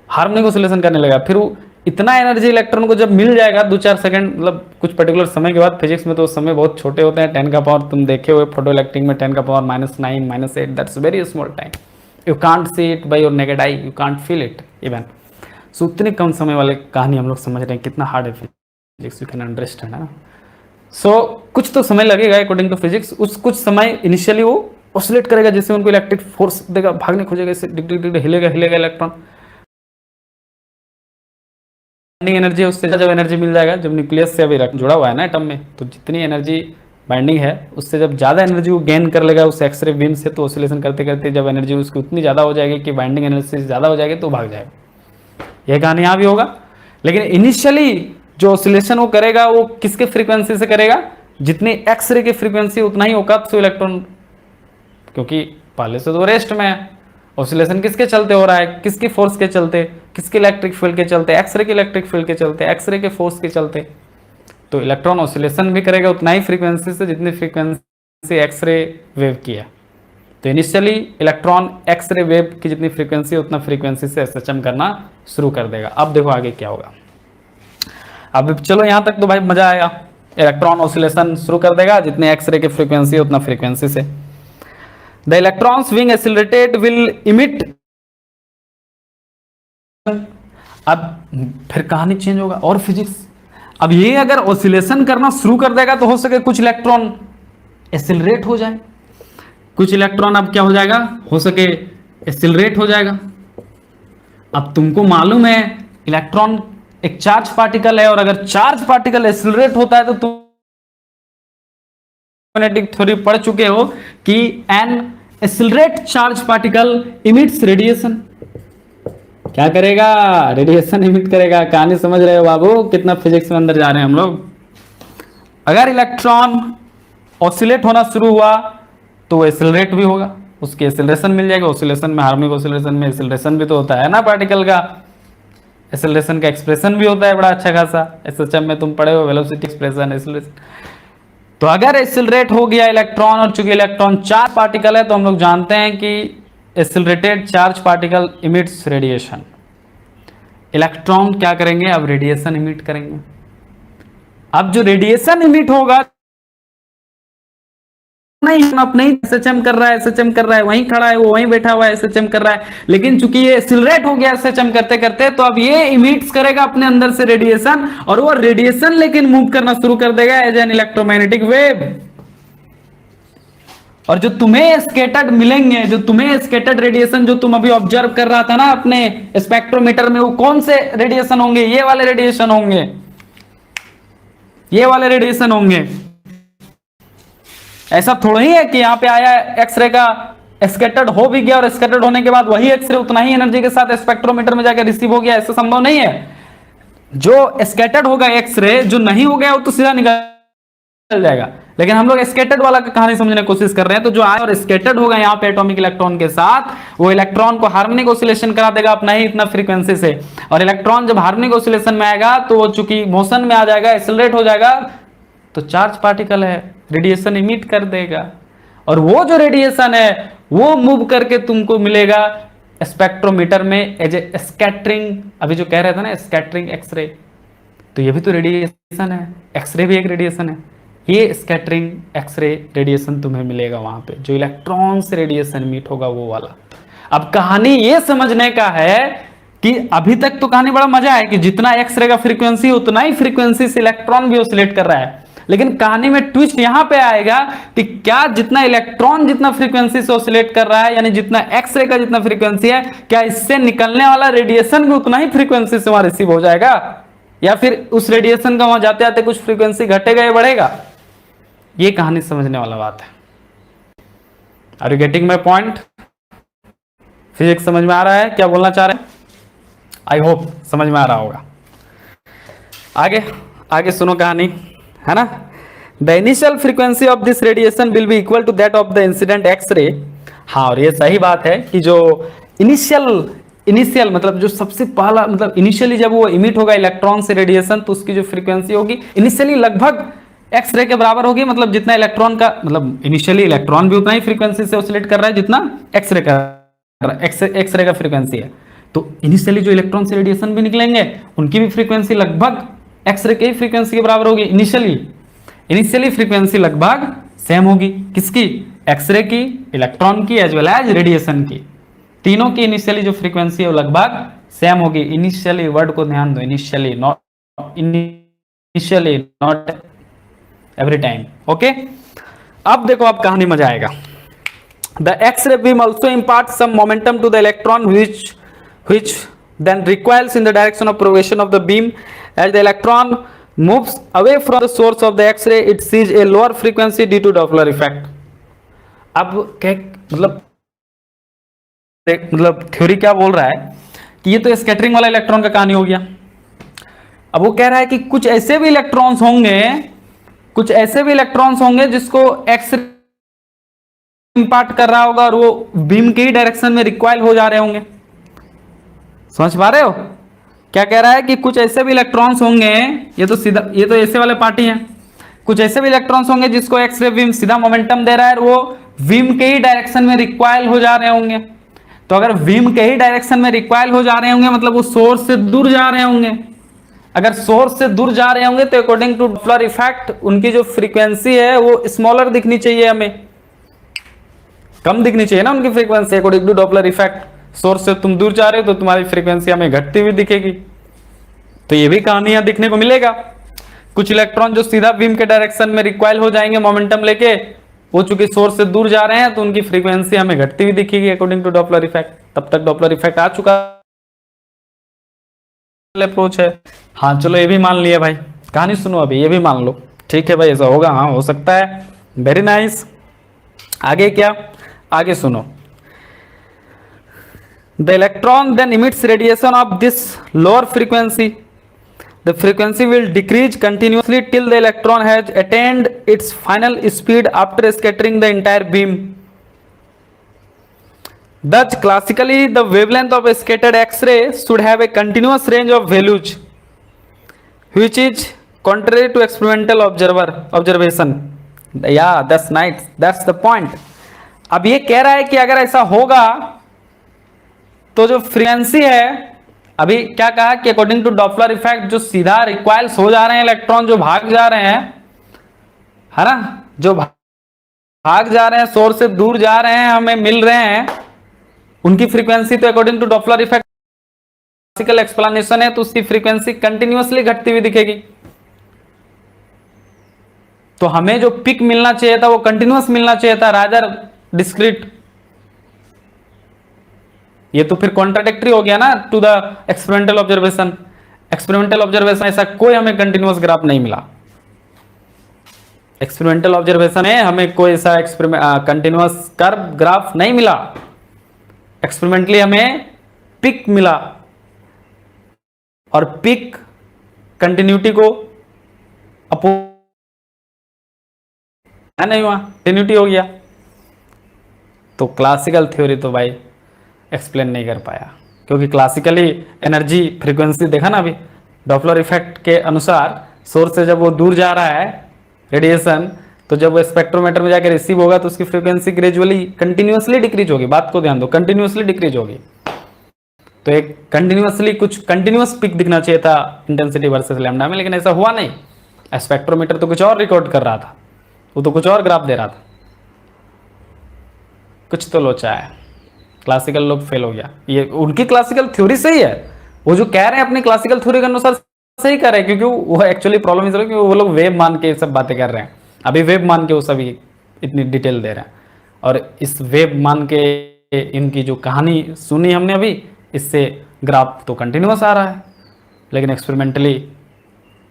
हार्मोनिक ऑसिलेशन करने लगेगा। फिर वो इतना एनर्जी इलेक्ट्रॉन को जब मिल जाएगा 2-4 सेकंड, मतलब कुछ पर्टिकुलर समय के बाद, फिजिक्स में तो समय बहुत छोटे होते हैं, 10 का पावर तुम देखे हुए फोटो इलेक्ट्रिक में 10 का power -9 -8, that's very small time, you can't see it by your naked eye, you can't feel it even. So उतने कम समय वाले कहानी हम लोग समझ रहे हैं, कितना हार्ड है फिजिक्स, यू कैन अंडरस्टैंड है ना। सो कुछ तो समय लगेगा अकॉर्डिंग टू फिजिक्स, उस कुछ समय इनिशियली वो ऑसिलेट करेगा, जैसे उनको इलेक्ट्रिक फोर्स देगा, भागने खोजेगा, इससे हिलेगा इलेक्ट्रॉन, एनर्जी, उससे जब एनर्जी मिल जाएगा, जब न्यूक्लियस से अभी जुड़ा हुआ है ना एटम में, तो जितनी एनर्जी बाइंडिंग है उससे जब ज़्यादा एनर्जी वो गेन कर लेगा उस एक्सरे बीम से, तो ऑसिलेशन करते करते जब एनर्जी उसकी उतनी ज़्यादा हो जाएगी कि बाइंडिंग एनर्जी से ज़्यादा हो जाएगी तो भाग जाएगा। यह कहानी यहाँ भी होगा। लेकिन इनिशियली जो ऑसिलेशन वो करेगा वो किसके फ्रीक्वेंसी से करेगा, जितनी एक्सरे की फ्रीक्वेंसी उतना ही होगा तो इलेक्ट्रॉन, क्योंकि पहले से तो रेस्ट में है। ऑसिलेशन किसके चलते हो रहा है, किसकी फोर्स के चलते, किसके इलेक्ट्रिक फील्ड के चलते, एक्सरे के इलेक्ट्रिक फील्ड के चलते, एक्सरे के फोर्स के चलते। तो इलेक्ट्रॉन ऑसिलेशन भी करेगा उतना ही फ्रीक्वेंसी से जितनी फ्रीक्वेंसी एक्सरे वेव की है। तो इनिशियली इलेक्ट्रॉन एक्सरे वेव की जितनी फ्रीक्वेंसी उतना फ्रीक्वेंसी से एसएचएम करना शुरू कर देगा। अब देखो आगे क्या होगा। अब चलो यहां तक तो भाई मजा आएगा। इलेक्ट्रॉन ऑसिलेशन शुरू कर देगा, जितनी एक्सरे की फ्रीक्वेंसी उतना फ्रीक्वेंसी से। The electrons being accelerated will emit. अब फिर कहानी चेंज होगा और फिजिक्स। अब ये अगर ऑसिलेशन करना शुरू कर देगा तो हो सके कुछ इलेक्ट्रॉन एक्सिलरेट हो जाए, कुछ इलेक्ट्रॉन अब क्या हो जाएगा, हो सके एक्सिलरेट हो जाएगा। अब तुमको मालूम है इलेक्ट्रॉन एक चार्ज पार्टिकल है, और अगर चार्ज पार्टिकल एक्सिलरेट होता है तो तुम मैग्नेटिक थ्योरी पढ़ चुके हो कि an accelerate charge particle emits radiation. क्या करेगा, रेडिएशन इमिट करेगा। कहानी समझ रहे हो बाबू, कितना फिजिक्स में अंदर जा रहे हैं हम लोग। अगर इलेक्ट्रॉन ऑसिलेट होना शुरू हुआ तो एक्सिलरेट भी होगा, उसकी एक्सिलरेशन मिल जाएगी। ऑसिलेशन में, हार्मोनिक ऑसिलेशन में एक्सिलरेशन भी तो होता है ना पार्टिकल का। एक्सिलरेशन का एक्सप्रेशन भी होता है बड़ा अच्छा खासा, एसएचएम में तुम पढ़े हो, वेलोसिटी एक्सप्रेशन, एक्सिलरेशन। तो अगर एक्सिलरेट हो गया इलेक्ट्रॉन, और चूंकि इलेक्ट्रॉन चार्ज पार्टिकल है तो हम लोग जानते हैं कि accelerated charge particle emits radiation. Electron क्या करेंगे, अब रेडिएशन इमिट करेंगे। अब जो रेडिएशन इमिट होगा, नहीं अपने ही एसएचएम कर रहा है, एसएचएम कर रहा है, वहीं खड़ा है वो, वहीं बैठा हुआ है, एसएचएम कर रहा है। लेकिन चूंकि ये एक्सिलरेट हो गया एसएचएम करते करते, तो अब ये इमिट्स करेगा अपने अंदर से रेडिएशन, और वो रेडिएशन लेकिन मूव करना शुरू कर देगा एज एन इलेक्ट्रोमैग्नेटिक वेव। और जो तुम्हें स्कैटर्ड मिलेंगे, जो तुम्हें स्कैटर्ड रेडिएशन जो तुम अभी ऑब्जर्व कर रहा था ना अपने स्पेक्ट्रोमीटर में, वो कौन से रेडिएशन होंगे, ये वाले रेडिएशन होंगे, ये वाले रेडिएशन होंगे। ऐसा थोड़ा ही है कि यहाँ पे आया एक्सरे का स्कैटर्ड हो भी गया, और स्कैटर्ड होने के बाद वही एक्सरे उतना ही एनर्जी के साथ स्पेक्ट्रोमीटर में जाकर रिसीव हो गया, ऐसा संभव नहीं है। जो स्कैटर्ड होगा एक्सरे, जो नहीं हो गया वो तो सीधा निकल जाएगा। लेकिन हम लोग स्कैटर्ड वाला कहानी समझने की कोशिश कर रहे हैं। तो जो आया और स्कैटर्ड होगा यहाँ पे एटॉमिक इलेक्ट्रॉन के साथ, वो इलेक्ट्रॉन को हार्मोनिक ऑसिलेशन करा देगा अपना ही इतना फ्रीक्वेंसी से। और इलेक्ट्रॉन जब हार्मोनिक ऑसिलेशन में आएगा तो वो चूंकि मोशन में आ जाएगा, एक्सिलरेट हो जाएगा, तो चार्ज पार्टिकल है, रेडिएशन इमिट कर देगा। और वो जो रेडिएशन है वो मूव करके तुमको मिलेगा स्पेक्ट्रोमीटर में एज ए स्कैटरिंग। अभी जो कह रहे थे ना स्कैटरिंग एक्सरे, तो ये भी तो रेडिएशन है, एक्सरे भी एक रेडिएशन है। ये स्कैटरिंग एक्सरे रेडिएशन तुम्हें मिलेगा वहां पे, जो इलेक्ट्रॉन से रेडिएशन इमिट होगा वो वाला। अब कहानी ये समझने का है कि अभी तक तो कहानी बड़ा मजा है कि जितना एक्सरे का फ्रीक्वेंसी उतना ही फ्रीक्वेंसी से इलेक्ट्रॉन भी ऑसिलेट कर रहा है। लेकिन कहानी में ट्विस्ट यहां पे आएगा कि क्या जितना इलेक्ट्रॉन जितना फ्रीक्वेंसी से ऑसिलेट कर रहा है, यानी जितना एक्सरे का जितना फ्रीक्वेंसी है, क्या इससे निकलने वाला रेडिएशन भी उतना ही फ्रीक्वेंसी से वहां रिसीव हो जाएगा, या फिर उस रेडिएशन का वहां जाते जाते कुछ फ्रीक्वेंसी घटेगा या बढ़ेगा। ये कहानी समझने वाला बात है। Are you getting my point? Physics समझ में आ रहा है क्या बोलना चाह रहे हैं? आई होप समझ में आ रहा होगा। आगे आगे सुनो कहानी, है ना। The initial frequency of this radiation will be equal to that of the incident X-ray. हाँ, और ये सही बात है कि जो इनिशियल मतलब जो सबसे पहला, मतलब इनिशियली जब वो इमिट होगा इलेक्ट्रॉन से रेडिएशन, तो उसकी जो फ्रीक्वेंसी होगी इनिशियली लगभग एक्सरे के बराबर होगी। मतलब जितना इलेक्ट्रॉन का, मतलब इनिशियली इलेक्ट्रॉन भी उतना ही फ्रीक्वेंसी से ऑसिलेट कर रहा है जितना एक्सरे का फ्रीक्वेंसी है। तो इनिशियली जो इलेक्ट्रॉन से रेडिएशन भी निकलेंगे उनकी भी फ्रीक्वेंसी लगभग एक्सरे की फ्रीक्वेंसी के बराबर होगी। इनिशियली फ्रीक्वेंसी लगभग सेम होगी, किसकी, एक्सरे की, इलेक्ट्रॉन की, एज वेल एज रेडिएशन की। तीनों की इनिशियली जो फ्रीक्वेंसी है वो लगभग सेम होगी। इनिशियली वर्ड को ध्यान दो, initially not every time. Okay, अब देखो, अब कहानी मजा आएगा। The X-ray beam also impart some momentum to the electron which then recoils in the direction of propagation of the beam as the electron moves away from the source of the X-ray, it sees a lower frequency due to Doppler effect. अब क्या मतलब theory क्या बोल रहा है कि ये तो स्कैटरिंग वाला इलेक्ट्रॉन का कहानी हो गया। अब वो कह रहा है कि कुछ ऐसे भी इलेक्ट्रॉन्स होंगे जिसको एक्स इंपार्ट कर रहा होगा और वो बीम के ही डायरेक्शन में रिक्वाइल हो जा रहे होंगे। समझ पा रहे हो क्या कह रहा है कि कुछ ऐसे भी इलेक्ट्रॉन्स होंगे, ये तो ऐसे वाले पार्टी हैं, कुछ ऐसे भी इलेक्ट्रॉन्स होंगे जिसको एक्सरे बीम सीधा मोमेंटम दे रहा है और वो बीम के ही डायरेक्शन में रिक्वाइल हो जा रहे होंगे। तो अगर बीम के ही डायरेक्शन में रिक्वाइल हो जा रहे होंगे मतलब वो सोर्स से दूर जा रहे होंगे। अगर सोर्स से दूर जा रहे होंगे तो अकॉर्डिंग टू डॉपलर इफेक्ट उनकी जो फ्रीक्वेंसी है वो स्मॉलर दिखनी चाहिए, हमें कम दिखनी चाहिए ना उनकी frequency according to Doppler effect. Source से तुम दूर जा रहे हो तो तुम्हारी फ्रीक्वेंसी हमें घटती हुई दिखेगी। तो ये भी कहानी यहां दिखने को मिलेगा। कुछ इलेक्ट्रॉन जो सीधा बीम के डायरेक्शन में रिक्वाइल हो जाएंगे मोमेंटम लेके, वो चूंकि सोर्स से दूर जा रहे हैं तो उनकी फ्रीक्वेंसी हमें घटती हुई दिखेगी अकॉर्डिंग टू डॉपलर इफेक्ट। तब तक डॉपलर इफेक्ट आ चुका अप्रोच है। हाँ चलो ये भी मान लिया भाई, कहानी सुनो अभी, ये भी मान लो ठीक है भाई ऐसा होगा, हाँ हो सकता है, वेरी नाइस। आगे क्या, आगे सुनो। The electron then emits radiation of this lower frequency. The frequency will decrease continuously till the electron has attained its final speed after scattering the entire beam. Thus, classically, the wavelength of a scattered X-ray should have a continuous range of values, which is contrary to experimental observation. Yeah, that's nice. That's the point. अब ये कह रहा है कि अगर ऐसा होगा तो जो फ्रीक्वेंसी है, अभी क्या कहा कि अकॉर्डिंग टू डॉपलर इफेक्ट जो सीधा रिक्वाइल्स हो जा रहे हैं इलेक्ट्रॉन, जो भाग जा रहे हैं, है ना, जो भाग जा रहे हैं सोर्स से दूर जा रहे हैं, हमें मिल रहे हैं, उनकी फ्रीक्वेंसी तो according to Doppler effect classical explanation है तो उसकी फ्रीक्वेंसी कंटिन्यूअसली घटती हुई दिखेगी। तो हमें जो पिक मिलना चाहिए था वो कंटिन्यूअस मिलना चाहिए था रादर डिस्क्रीट। ये तो फिर कॉन्ट्राडिक्टरी हो गया ना to the experimental observation. Experimental observation ऐसा कोई हमें कंटिन्यूअस ग्राफ नहीं मिला। एक्सपेरिमेंटल ऑब्जर्वेशन है हमें कोई ऐसा कंटिन्यूअस कर्व ग्राफ नहीं मिला। एक्सपेरिमेंटली हमें पिक मिला और पिक कंटिन्यूटी को नहीं हुआ, कंटिन्यूटी हो गया। तो क्लासिकल थ्योरी तो भाई एक्सप्लेन नहीं कर पाया, क्योंकि क्लासिकली एनर्जी फ्रीक्वेंसी देखा ना अभी डॉपलर इफेक्ट के अनुसार सोर्स से जब वो दूर जा रहा है रेडिएशन, तो जब वो स्पेक्ट्रोमीटर में जाकर रिसीव होगा तो उसकी फ्रीक्वेंसी ग्रेजुअली कंटिन्यूअसली डिक्रीज होगी। बात को ध्यान दो, कंटिन्यूअसली डिक्रीज होगी। तो एक कंटिन्यूअसली कुछ कंटिन्यूअस पिक दिखना चाहिए था इंटेंसिटी वर्सेस लैम्डा में, लेकिन ऐसा हुआ नहीं। स्पेक्ट्रोमीटर तो कुछ और रिकॉर्ड कर रहा था, वो तो कुछ और ग्राफ दे रहा था। कुछ तो लोचा है, क्लासिकल लोग फेल हो गया। ये उनकी क्लासिकल थ्योरी सही है, वो जो कह रहे हैं अपनी क्लासिकल थ्योरी के अनुसार सही कर रहे हैं, क्योंकि वो एक्चुअली प्रॉब्लम इस कि वो लोग वेव मान के सब बातें कर रहे हैं। अभी वेव मान के वो सभी इतनी डिटेल दे रहे हैं, और इस वेव मान के इनकी जो कहानी सुनी हमने अभी, इससे ग्राफ तो कंटिन्यूअस आ रहा है लेकिन एक्सपेरिमेंटली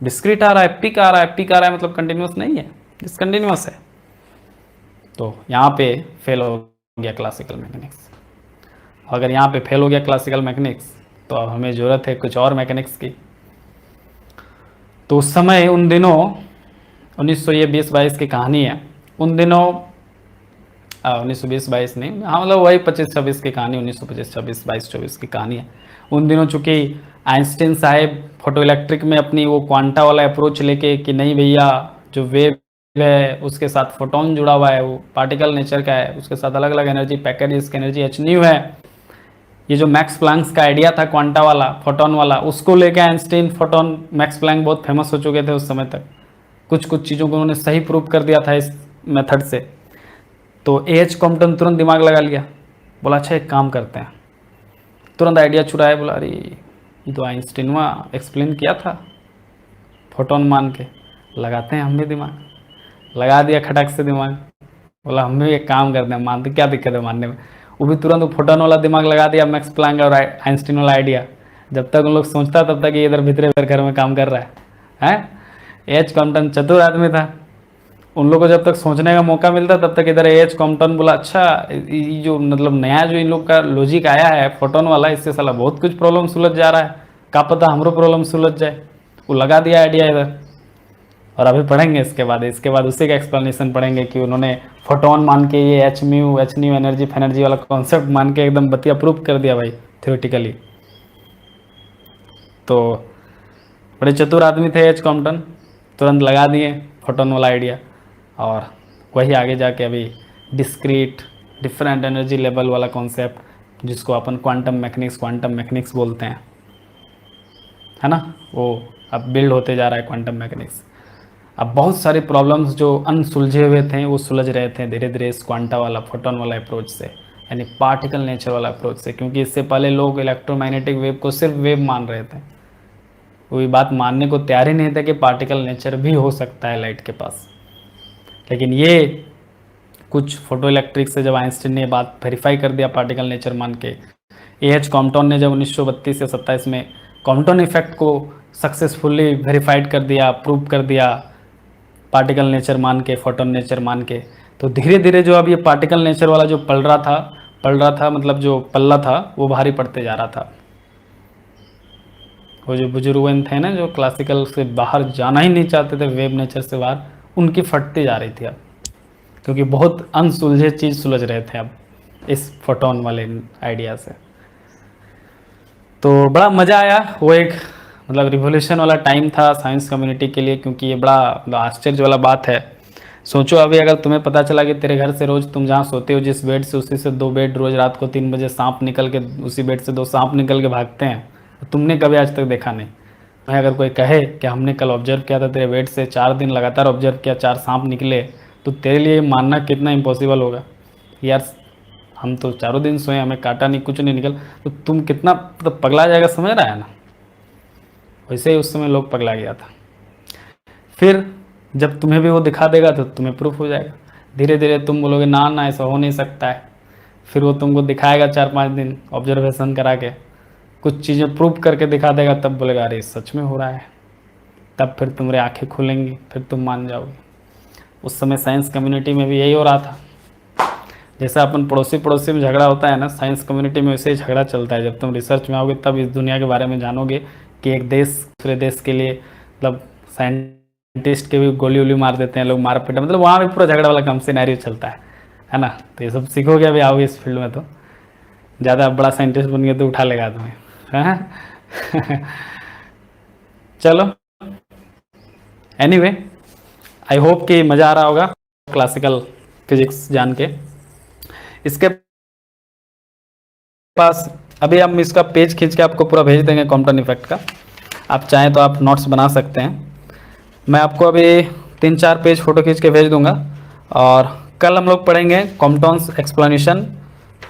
डिस्क्रीट आ रहा है, पिक आ रहा है। पिक आ रहा है मतलब कंटिन्यूअस नहीं है, डिसकंटिन्यूअस है। तो यहाँ पे फेल हो गया क्लासिकल मैकेनिक्स। अगर यहाँ पे फेल हो गया क्लासिकल मैकेनिक्स तो अब हमें ज़रूरत है कुछ और मैकेनिक्स की। तो उस समय उन दिनों 1920-22 की कहानी है। उन दिनों 1920-22 नहीं, हाँ मतलब वही 25-26 की कहानी, 1925-26-22-24 की कहानी है। उन दिनों चूँकि आइंस्टीन साहब फोटो इलेक्ट्रिक में अपनी वो क्वांटा वाला अप्रोच लेके कि नहीं भैया जो वेव है उसके साथ फोटोन जुड़ा हुआ है, वो पार्टिकल नेचर का है, उसके साथ अलग अलग एनर्जी पैकेट, इसकी एनर्जी h न्यू है। ये जो मैक्स प्लैंक्स का आइडिया था क्वांटा वाला, फोटोन वाला, उसको लेके आइंस्टीन, फोटोन, मैक्स प्लैंक बहुत फेमस हो चुके थे उस समय तक। कुछ कुछ चीज़ों को उन्होंने सही प्रूव कर दिया था इस मेथड से। तो A.H. कॉम्पटन तुरंत दिमाग लगा लिया, बोला अच्छा एक काम करते हैं, तुरंत आइडिया छुड़ाया, बोला अरे ये तो आइंस्टीन एक्सप्लेन किया था फोटोन मान के, लगाते हैं हम भी दिमाग। लगा दिया खटक से दिमाग, बोला हम भी एक काम करते हैं, मानते, क्या दिक्कत है मानने में। वो भी तुरंत फोटोन वाला दिमाग लगा दिया, मैक्स प्लैंक और आइंस्टीन वाला आइडिया। जब तक उन लोग सोचता तब तक ये इधर भीतर घर में काम कर रहा है। एच कॉम्पटन चतुर आदमी था, उन लोगों को जब तक सोचने का मौका मिलता तब तक इधर एच कॉम्पटन बोला अच्छा ये जो मतलब नया जो इन लोग का लॉजिक आया है फोटोन वाला, इससे साला बहुत कुछ प्रॉब्लम सुलझ जा रहा है, क्या पता हमरो प्रॉब्लम सुलझ जाए। वो लगा दिया आइडिया इधर। और अभी पढ़ेंगे इसके बाद उसी का एक्सप्लेनेशन पढ़ेंगे कि उन्होंने फोटोन मान के ये एच न्यू एनर्जी फेनर्जी वाला कॉन्सेप्ट मान के एकदम बतिया प्रूफ कर दिया भाई थ्योरेटिकली। तो बड़े चतुर आदमी थे एच कॉम्पटन, तुरंत लगा दिए फोटोन वाला आइडिया। और वही आगे जाके अभी डिस्क्रीट डिफरेंट एनर्जी लेवल वाला कॉन्सेप्ट जिसको अपन क्वांटम मैकेनिक्स बोलते हैं, है ना, वो अब बिल्ड होते जा रहा है क्वांटम मैकेनिक्स। अब बहुत सारे प्रॉब्लम्स जो अनसुलझे हुए थे वो सुलझ रहे थे धीरे धीरे इस क्वांटा वाला फोटोन वाला अप्रोच से, यानी पार्टिकल नेचर वाला अप्रोच से। क्योंकि इससे पहले लोग इलेक्ट्रोमैग्नेटिक वेव को सिर्फ वेव मान रहे थे, वो बात मानने को तैयार ही नहीं थे कि पार्टिकल नेचर भी हो सकता है लाइट के पास। लेकिन ये कुछ फोटो इलेक्ट्रिक से जब आइंस्टीन ने बात वेरीफाई कर दिया पार्टिकल नेचर मान के, एच कॉम्पटन ने जब 1932 या 27 में कॉम्पटन इफेक्ट को सक्सेसफुली वेरीफाइड कर दिया, प्रूव कर दिया पार्टिकल नेचर मान के, फोटोन नेचर मान के, तो धीरे धीरे जो अब ये पार्टिकल नेचर वाला जो पल रहा था मतलब जो पल्ला था वो भारी पड़ते जा रहा था। वो जो बुजुर्ग थे ना जो क्लासिकल से बाहर जाना ही नहीं चाहते थे, वेव नेचर से बाहर, उनकी फटती जा रही थी अब, क्योंकि बहुत अनसुलझे चीज़ सुलझ रहे थे अब इस फोटोन वाले आइडिया से। तो बड़ा मज़ा आया, वो एक मतलब रिवोल्यूशन वाला टाइम था साइंस कम्युनिटी के लिए, क्योंकि ये बड़ा आश्चर्य वाला बात है। सोचो अभी अगर तुम्हें पता चला कि तेरे घर से रोज़ तुम जहाँ सोते हो जिस बेड से उसी से 2 बेड रोज़ रात को 3 बजे सांप निकल के, उसी बेड से 2 सांप निकल के भागते हैं, तुमने कभी आज तक देखा नहीं। मैं अगर कोई कहे कि हमने कल ऑब्जर्व किया था तेरे बेड से 4 दिन लगातार ऑब्जर्व किया 4 सांप निकले, तो तेरे लिए मानना कितना इम्पॉसिबल होगा यार, हम तो 4 दिन सोए हमें काटा नहीं कुछ नहीं निकल, तो तुम कितना तो पगला जाएगा, समझ रहा है ना। वैसे ही उस समय लोग पगला गया था। फिर जब तुम्हें भी वो दिखा देगा तो तुम्हें प्रूफ हो जाएगा, धीरे धीरे तुम बोलोगे ना ना ऐसा हो नहीं सकता है, फिर वो तुमको दिखाएगा 4-5 दिन ऑब्जर्वेशन करा के, कुछ चीज़ें प्रूफ करके दिखा देगा, तब बोलेगा अरे सच में हो रहा है, तब फिर तुम्हारी आंखें खुलेंगी, फिर तुम मान जाओगे। उस समय साइंस कम्युनिटी में भी यही हो रहा था। जैसा अपन पड़ोसी में झगड़ा होता है ना, साइंस कम्युनिटी में वैसे ही झगड़ा चलता है। जब तुम रिसर्च में आओगे तब इस दुनिया के बारे में जानोगे कि एक देश दूसरे देश के लिए मतलब साइंटिस्ट के भी गोली वोली मार देते हैं लोग, मार पीटा, मतलब वहाँ भी पूरा झगड़ा वाला काम सिनेरियो चलता है ना। तो ये सब सीखोगे अभी आओगे इस फील्ड में, तो ज़्यादा बड़ा साइंटिस्ट बन गए तो उठा लेगा तुम्हें, हाँ। चलो एनीवे, आई होप कि मज़ा आ रहा होगा क्लासिकल फिजिक्स जान के। इसके पास अभी हम इसका पेज खींच के आपको पूरा भेज देंगे कॉम्पटन इफेक्ट का, आप चाहें तो आप नोट्स बना सकते हैं। मैं आपको अभी 3-4 पेज फ़ोटो खींच के भेज दूंगा, और कल हम लोग पढ़ेंगे कॉम्पटन्स एक्सप्लेनेशन।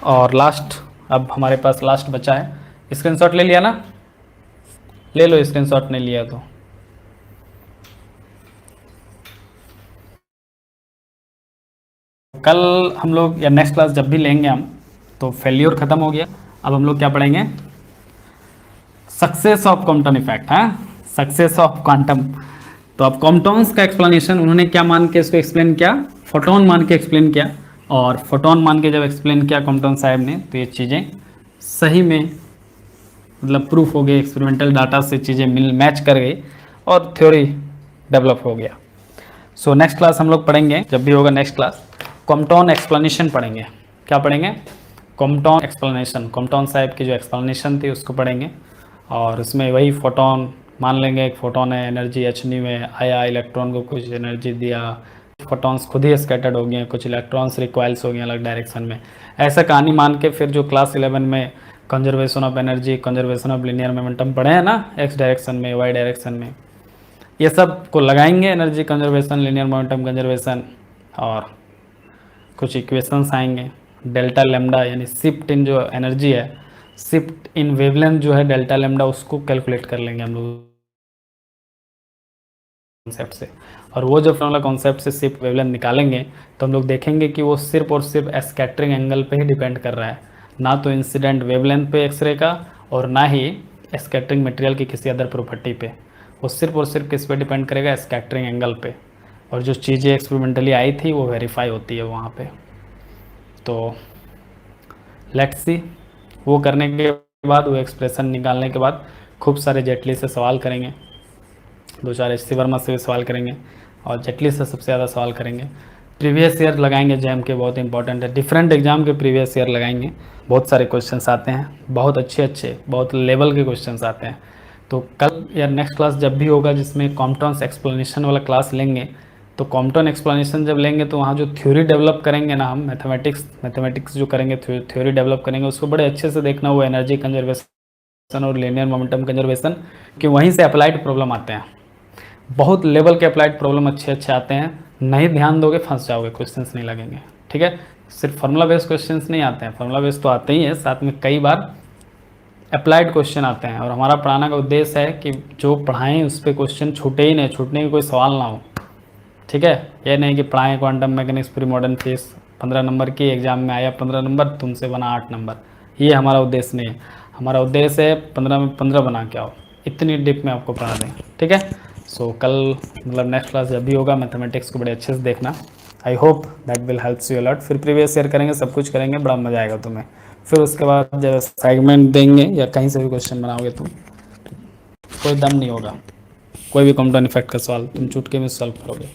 और लास्ट, अब हमारे पास लास्ट बचा है, स्क्रीनशॉट ले लिया ना, ले लो स्क्रीनशॉट, नहीं लिया तो कल हम लोग या नेक्स्ट क्लास जब भी लेंगे हम, तो फेल्योर ख़त्म हो गया। अब हम लोग क्या पढ़ेंगे, सक्सेस ऑफ कॉम्पटन इफेक्ट, है सक्सेस ऑफ क्वांटम। तो अब कॉम्पटन्स का एक्सप्लेनेशन उन्होंने क्या मान के इसको एक्सप्लेन किया, फोटोन मान के एक्सप्लेन किया। और फोटोन मान के जब एक्सप्लेन किया कॉम्पटन साहब ने, तो ये चीज़ें सही में मतलब प्रूफ हो गई, एक्सपेरिमेंटल डाटा से चीज़ें मैच कर गई और थ्योरी डेवलप हो गया। सो नेक्स्ट क्लास हम लोग पढ़ेंगे, जब भी होगा नेक्स्ट क्लास, कॉम्पटन एक्सप्लेनेशन पढ़ेंगे। क्या पढ़ेंगे, कॉम्पटन एक्सप्लेनेशन, कॉम्पटन साहब की जो एक्सप्लेनेशन थी उसको पढ़ेंगे। और उसमें वही फोटोन मान लेंगे, एक फोटोन है, एनर्जी एच न्यू में आया, इलेक्ट्रॉन को कुछ एनर्जी दिया, फोटॉन्स खुद ही स्कैटर्ड हो गए, कुछ इलेक्ट्रॉन्स रिक्वाइल्स हो गए अलग डायरेक्शन में, ऐसा कहानी मान के फिर जो क्लास 11 में conservation of energy, conservation of linear momentum पढ़े हैं ना, एक्स डायरेक्शन में, वाई डायरेक्शन में, ये सब को लगाएंगे, energy conservation, linear momentum conservation, और कुछ इक्वेशंस आएंगे, डेल्टा लेमडा यानी शिफ्ट इन जो एनर्जी है, शिफ्ट इन वेवलेंथ जो है डेल्टा लेमडा, उसको कैलकुलेट कर लेंगे हम लोग कॉन्सेप्ट से। और वो जो फॉर्मूला कॉन्सेप्ट से शिफ्ट वेवलेंथ निकालेंगे तो हम लोग देखेंगे कि वो सिर्फ और सिर्फ स्कैटरिंग एंगल पे ही डिपेंड कर रहा है, ना तो इंसिडेंट वेवलेंथ पे एक्सरे का, और ना ही स्कैटरिंग मटेरियल की किसी अदर प्रॉपर्टी पे। वो सिर्फ और सिर्फ किस पे डिपेंड करेगा, स्कैटरिंग एंगल पे, और जो चीज़ें एक्सपेरिमेंटली आई थी वो वेरीफाई होती है वहाँ पे। तो लेट्स सी, वो करने के बाद, वो एक्सप्रेशन निकालने के बाद खूब सारे जेटली से सवाल करेंगे, 2-4 एच सी वर्मा से भी सवाल करेंगे, और जेटली से सबसे ज़्यादा सवाल करेंगे। प्रीवियस ईयर लगाएंगे जैम के, बहुत इंपॉर्टेंट है, डिफरेंट एग्जाम के प्रीवियस ईयर लगाएंगे। बहुत सारे क्वेश्चंस आते हैं, बहुत अच्छे बहुत लेवल के क्वेश्चंस आते हैं। तो कल या नेक्स्ट क्लास जब भी होगा जिसमें कॉम्पटन्स एक्सप्लेनेशन वाला क्लास लेंगे, तो कॉम्पटन एक्सप्लेनेशन जब लेंगे तो वहाँ जो थ्योरी डेवलप करेंगे ना हम, मैथमेटिक्स जो करेंगे, थ्योरी डेवलप करेंगे, उसको बड़े अच्छे से देखना, वो एनर्जी कंजर्वेशन और लीनियर मोमेंटम कंजर्वेशन, कि वहीं से अप्लाइड प्रॉब्लम आते हैं। बहुत लेवल के अप्लाइड प्रॉब्लम अच्छे आते हैं, नहीं ध्यान दोगे फंस जाओगे, क्वेश्चंस नहीं लगेंगे। ठीक है, सिर्फ फार्मूला बेस्ड क्वेश्चंस नहीं आते हैं, फार्मूला बेस्ड तो आते ही है, साथ में कई बार अप्लाइड क्वेश्चन आते हैं। और हमारा पढ़ाने का उद्देश्य है कि जो पढ़ाएं उस पर क्वेश्चन छूटे ही नहीं, छूटने की कोई सवाल ना हो। ठीक है, ये नहीं कि पढ़ाएं quantum mechanics pre modern physics 15 number की, एग्जाम में आया 15 नंबर, तुमसे बना 8 नंबर, ये हमारा उद्देश्य नहीं है। हमारा उद्देश्य है 15 में 15 बना के आओ, इतनी डिप में आपको पढ़ा दें। ठीक है, सो कल मतलब नेक्स्ट क्लास जब भी होगा मैथमेटिक्स को बड़े अच्छे से देखना। I hope that will helps you a lot. फिर प्रीवियस ईयर करेंगे, सब कुछ करेंगे, बड़ा मजा आएगा तुम्हें। फिर उसके बाद जब असाइनमेंट देंगे या कहीं से भी क्वेश्चन बनाओगे तुम, कोई दम नहीं होगा, कोई भी कॉम्पटाउंड इफेक्ट का सवाल तुम चुटकी में सॉल्व करोगे।